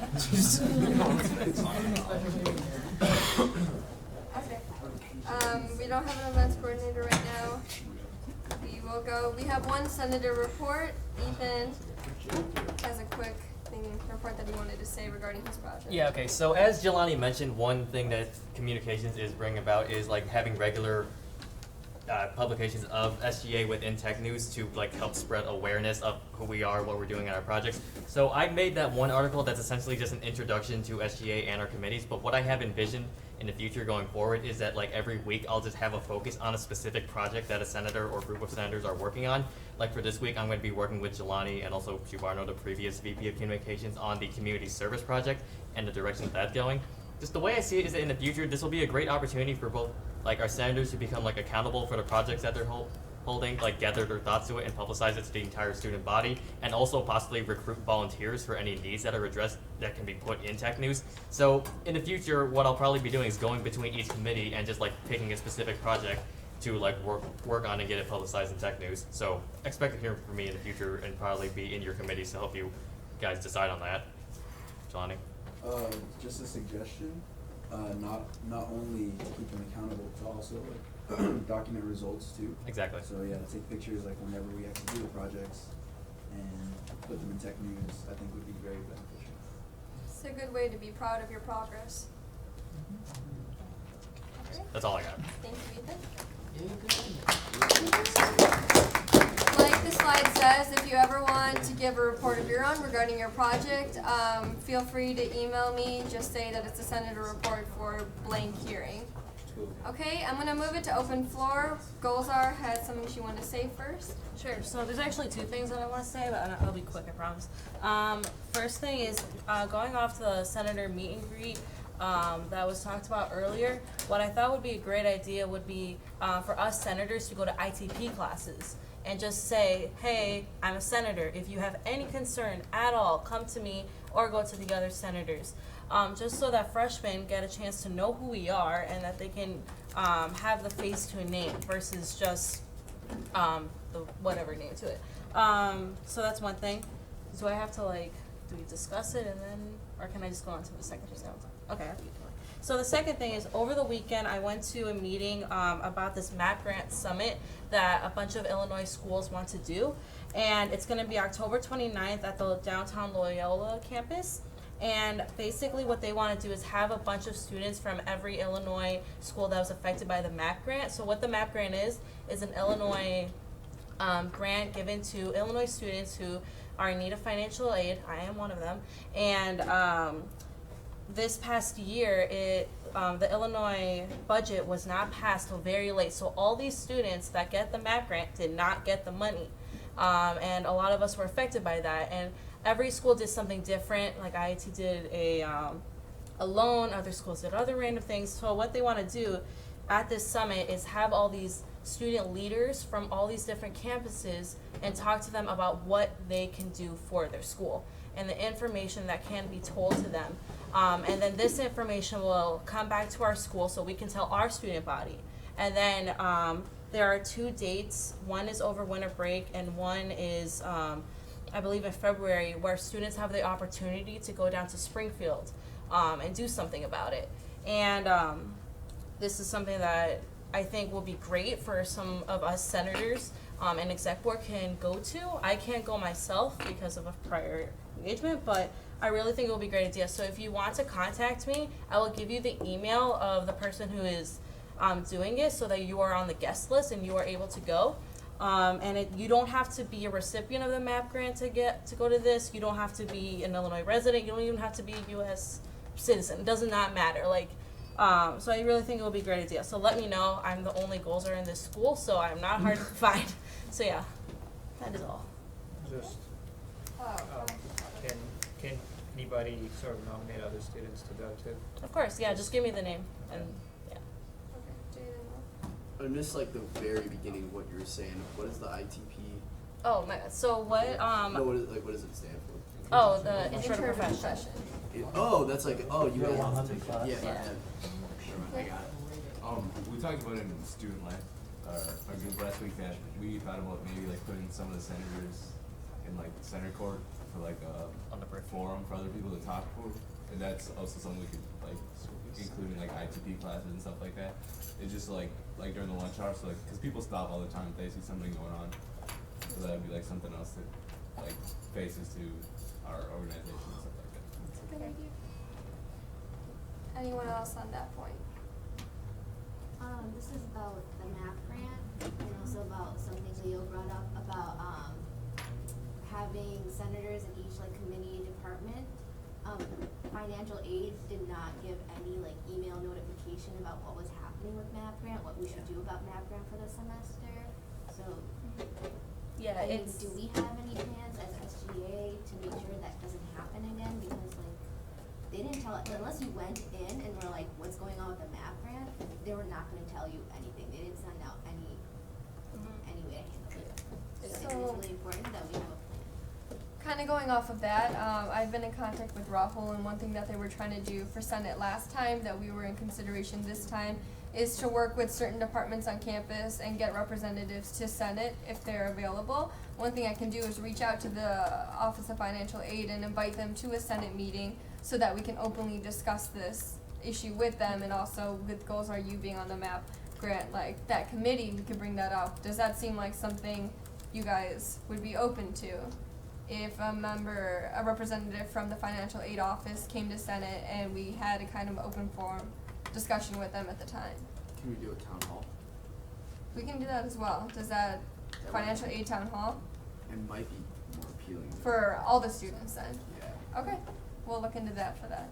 Okay. We don't have an events coordinator right now. We will go. We have one senator report. Ethan has a quick report that he wanted to say regarding his project. Yeah, okay, so as Jelani mentioned, one thing that communications is bringing about is like having regular publications of SGA within tech news to like help spread awareness of who we are, what we're doing in our projects. So I made that one article that's essentially just an introduction to SGA and our committees, but what I have envisioned in the future going forward is that like every week I'll just have a focus on a specific project that a senator or group of senators are working on. Like for this week, I'm going to be working with Jelani and also Shubarno, the previous VP of Communications, on the community service project and the direction that's going. Just the way I see it is that in the future, this will be a great opportunity for both like our senators to become like accountable for the projects that they're holding, like gather their thoughts to it and publicize it to the entire student body, and also possibly recruit volunteers for any needs that are addressed that can be put in tech news. So in the future, what I'll probably be doing is going between each committee and just like picking a specific project to like work on and get it publicized in tech news. So expect to hear from me in the future and probably be in your committees to help you guys decide on that. Johnny? Just a suggestion, not only to keep them accountable, to also like document results too. Exactly. So yeah, take pictures like whenever we have to do the projects and put them in tech news, I think would be very beneficial. It's a good way to be proud of your progress. That's all I got. Thank you, Ethan. Like the slide says, if you ever want to give a report of your own regarding your project, feel free to email me. Just say that it's a senator report for blank hearing. Okay, I'm gonna move it to open floor. Golzar had something she wanted to say first. Sure. So there's actually two things that I want to say, but I'll be quick, I promise. First thing is going off the senator meet and greet that was talked about earlier. What I thought would be a great idea would be for us senators to go to ITP classes and just say, hey, I'm a senator. If you have any concern at all, come to me or go to the other senators. Just so that freshmen get a chance to know who we are and that they can have the face to a name versus just the whatever name to it. So that's one thing. Do I have to do we discuss it and then, or can I just go on to the second thing? Okay, I'll keep going. So the second thing is, over the weekend, I went to a meeting about this MAP Grant Summit that a bunch of Illinois schools want to do. And it's going to be October 29th at the downtown Loyola campus. And basically what they want to do is have a bunch of students from every Illinois school that was affected by the MAP grant. So what the MAP grant is an Illinois grant given to Illinois students who are in need of financial aid. I am one of them. And this past year, the Illinois budget was not passed till very late. So all these students that get the MAP grant did not get the money. And a lot of us were affected by that. And every school did something different. Like IIT did a alone, other schools did other random things. So what they want to do at this summit is have all these student leaders from all these different campuses and talk to them about what they can do for their school and the information that can be told to them. And then this information will come back to our school so we can tell our student body. And then there are 2 dates. One is over winter break and one is, I believe in February, where students have the opportunity to go down to Springfield and do something about it. And this is something that I think will be great for some of us senators and exec board can go to. I can't go myself because of a prior engagement, but I really think it will be a great idea. So if you want to contact me, I will give you the email of the person who is doing it so that you are on the guest list and you are able to go. And you don't have to be a recipient of the MAP grant to go to this. You don't have to be an Illinois resident. You don't even have to be a U.S. citizen. It does not matter. So I really think it will be a great idea. So let me know. I'm the only goalser in this school, so I'm not hard to find. So yeah, that is all. Just, can anybody sort of nominate other students to go too? Of course, yeah. Just give me the name and yeah. Okay, Jaden. I missed like the very beginning of what you were saying. What is the ITP? Oh my God. So what? No, what does it stand for? Oh, the interprofession. That's like, you guys have to take that. Yeah. Never mind, I got it. We talked about it in student life, our group last week, that we thought about maybe like putting some of the senators in like center court for like on the forum for other people to talk for, and that's also something we could like include in like ITP classes and stuff like that. It's just like during the lunch hour, so like because people stop all the time if they see something going on, so that would be like something else that like faces to our organization and stuff like that. That's a good idea. Anyone else on that point? This is about the MAP grant and also about something Leo brought up about having senators in each committee department. Financial aid did not give any email notification about what was happening with MAP grant, what we should do about MAP grant for the semester. So yeah, do we have any plans as SGA to make sure that doesn't happen again? Because they didn't tell, unless you went in and were like, what's going on with the MAP grant, they were not going to tell you anything. They didn't send out any way to handle it. So I think it's really important that we have a plan. Kind of going off of that, I've been in contact with Rahul, and one thing that they were trying to do for Senate last time that we were in consideration this time is to work with certain departments on campus and get representatives to Senate if they're available. One thing I can do is reach out to the Office of Financial Aid and invite them to a Senate meeting so that we can openly discuss this issue with them, and also with Goals Are You being on the MAP grant, that committee, we could bring that up. Does that seem like something you guys would be open to? If a representative from the financial aid office came to Senate and we had a kind of open forum discussion with them at the time. Can we do a town hall? We can do that as well. Does that financial aid town hall? It might be more appealing. For all the students then? Yeah. Okay, we'll look into that for that.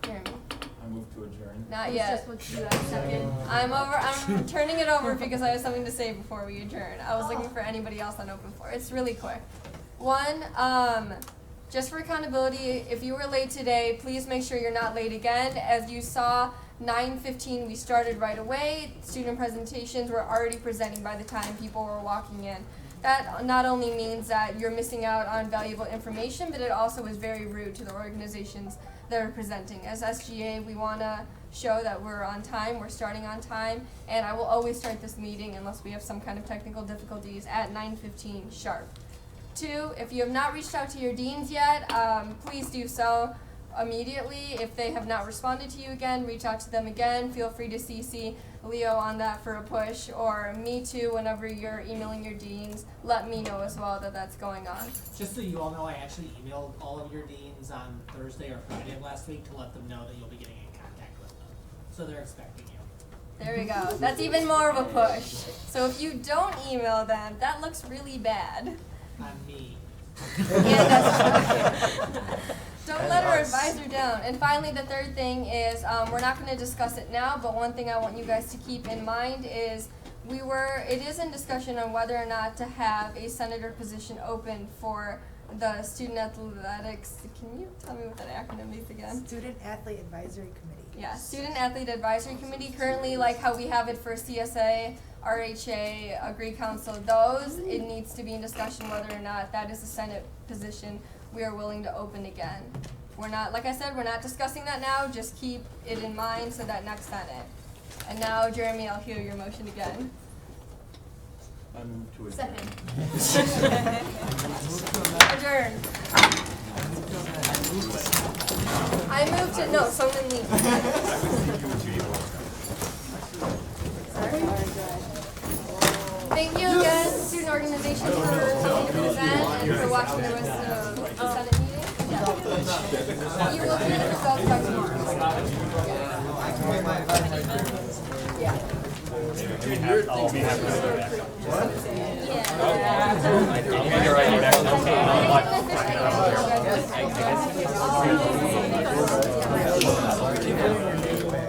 Jeremy? I move to adjourn. Not yet. I'm turning it over because I have something to say before we adjourn. I was looking for anybody else on open floor. It's really quick. One, just for accountability, if you were late today, please make sure you're not late again. As you saw, 9:15 we started right away. Student presentations were already presenting by the time people were walking in. That not only means that you're missing out on valuable information, but it also is very rude to the organizations that are presenting. As SGA, we want to show that we're on time, we're starting on time, and I will always start this meeting unless we have some kind of technical difficulties at 9:15 sharp. 2, if you have not reached out to your deans yet, please do so immediately. If they have not responded to you again, reach out to them again. Feel free to CC Leo on that for a push, or me too whenever you're emailing your deans. Let me know as well that that's going on. Just so you all know, I actually emailed all of your deans on Thursday or Friday of last week to let them know that you'll be getting in contact with them. So they're expecting you. There we go. That's even more of a push. So if you don't email them, that looks really bad. On me. Yeah, that's true. Don't let our advisor down. And finally, the third thing is, we're not going to discuss it now, but one thing I want you guys to keep in mind is it is in discussion on whether or not to have a senator position open for the Student Athletics, can you tell me what that acronym means again? Student Athlete Advisory Committee. Yeah, Student Athlete Advisory Committee, currently like how we have it for CSA, RHA, Agri Council, those, it needs to be in discussion whether or not that is a Senate position we are willing to open again. We're not, like I said, we're not discussing that now, just keep it in mind so that next Senate. And now, Jeremy, I'll hear your motion again. I move to Second. Adjourn. I move to, no, someone leave. Thank you again, student organization, for coming to the event and for watching the rest of the Senate meeting. Yeah. You will hear the results by tomorrow. Yeah. I'll be happy to go back.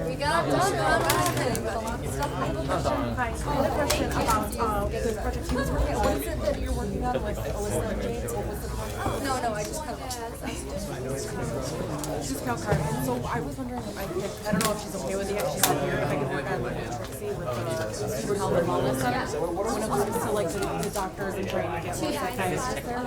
We got done. Hi, so I had a question about the project he was working on. What is it that you're working on with Alyssa and James? What was the project? No, I just cut that. Discount card. And so I was wondering if I could, I don't know if she's okay with it, she's not here, if I could work on like Trixie with the Super Health and Wellness Center. When it comes to like the doctors and trying to get more psychiatrists there.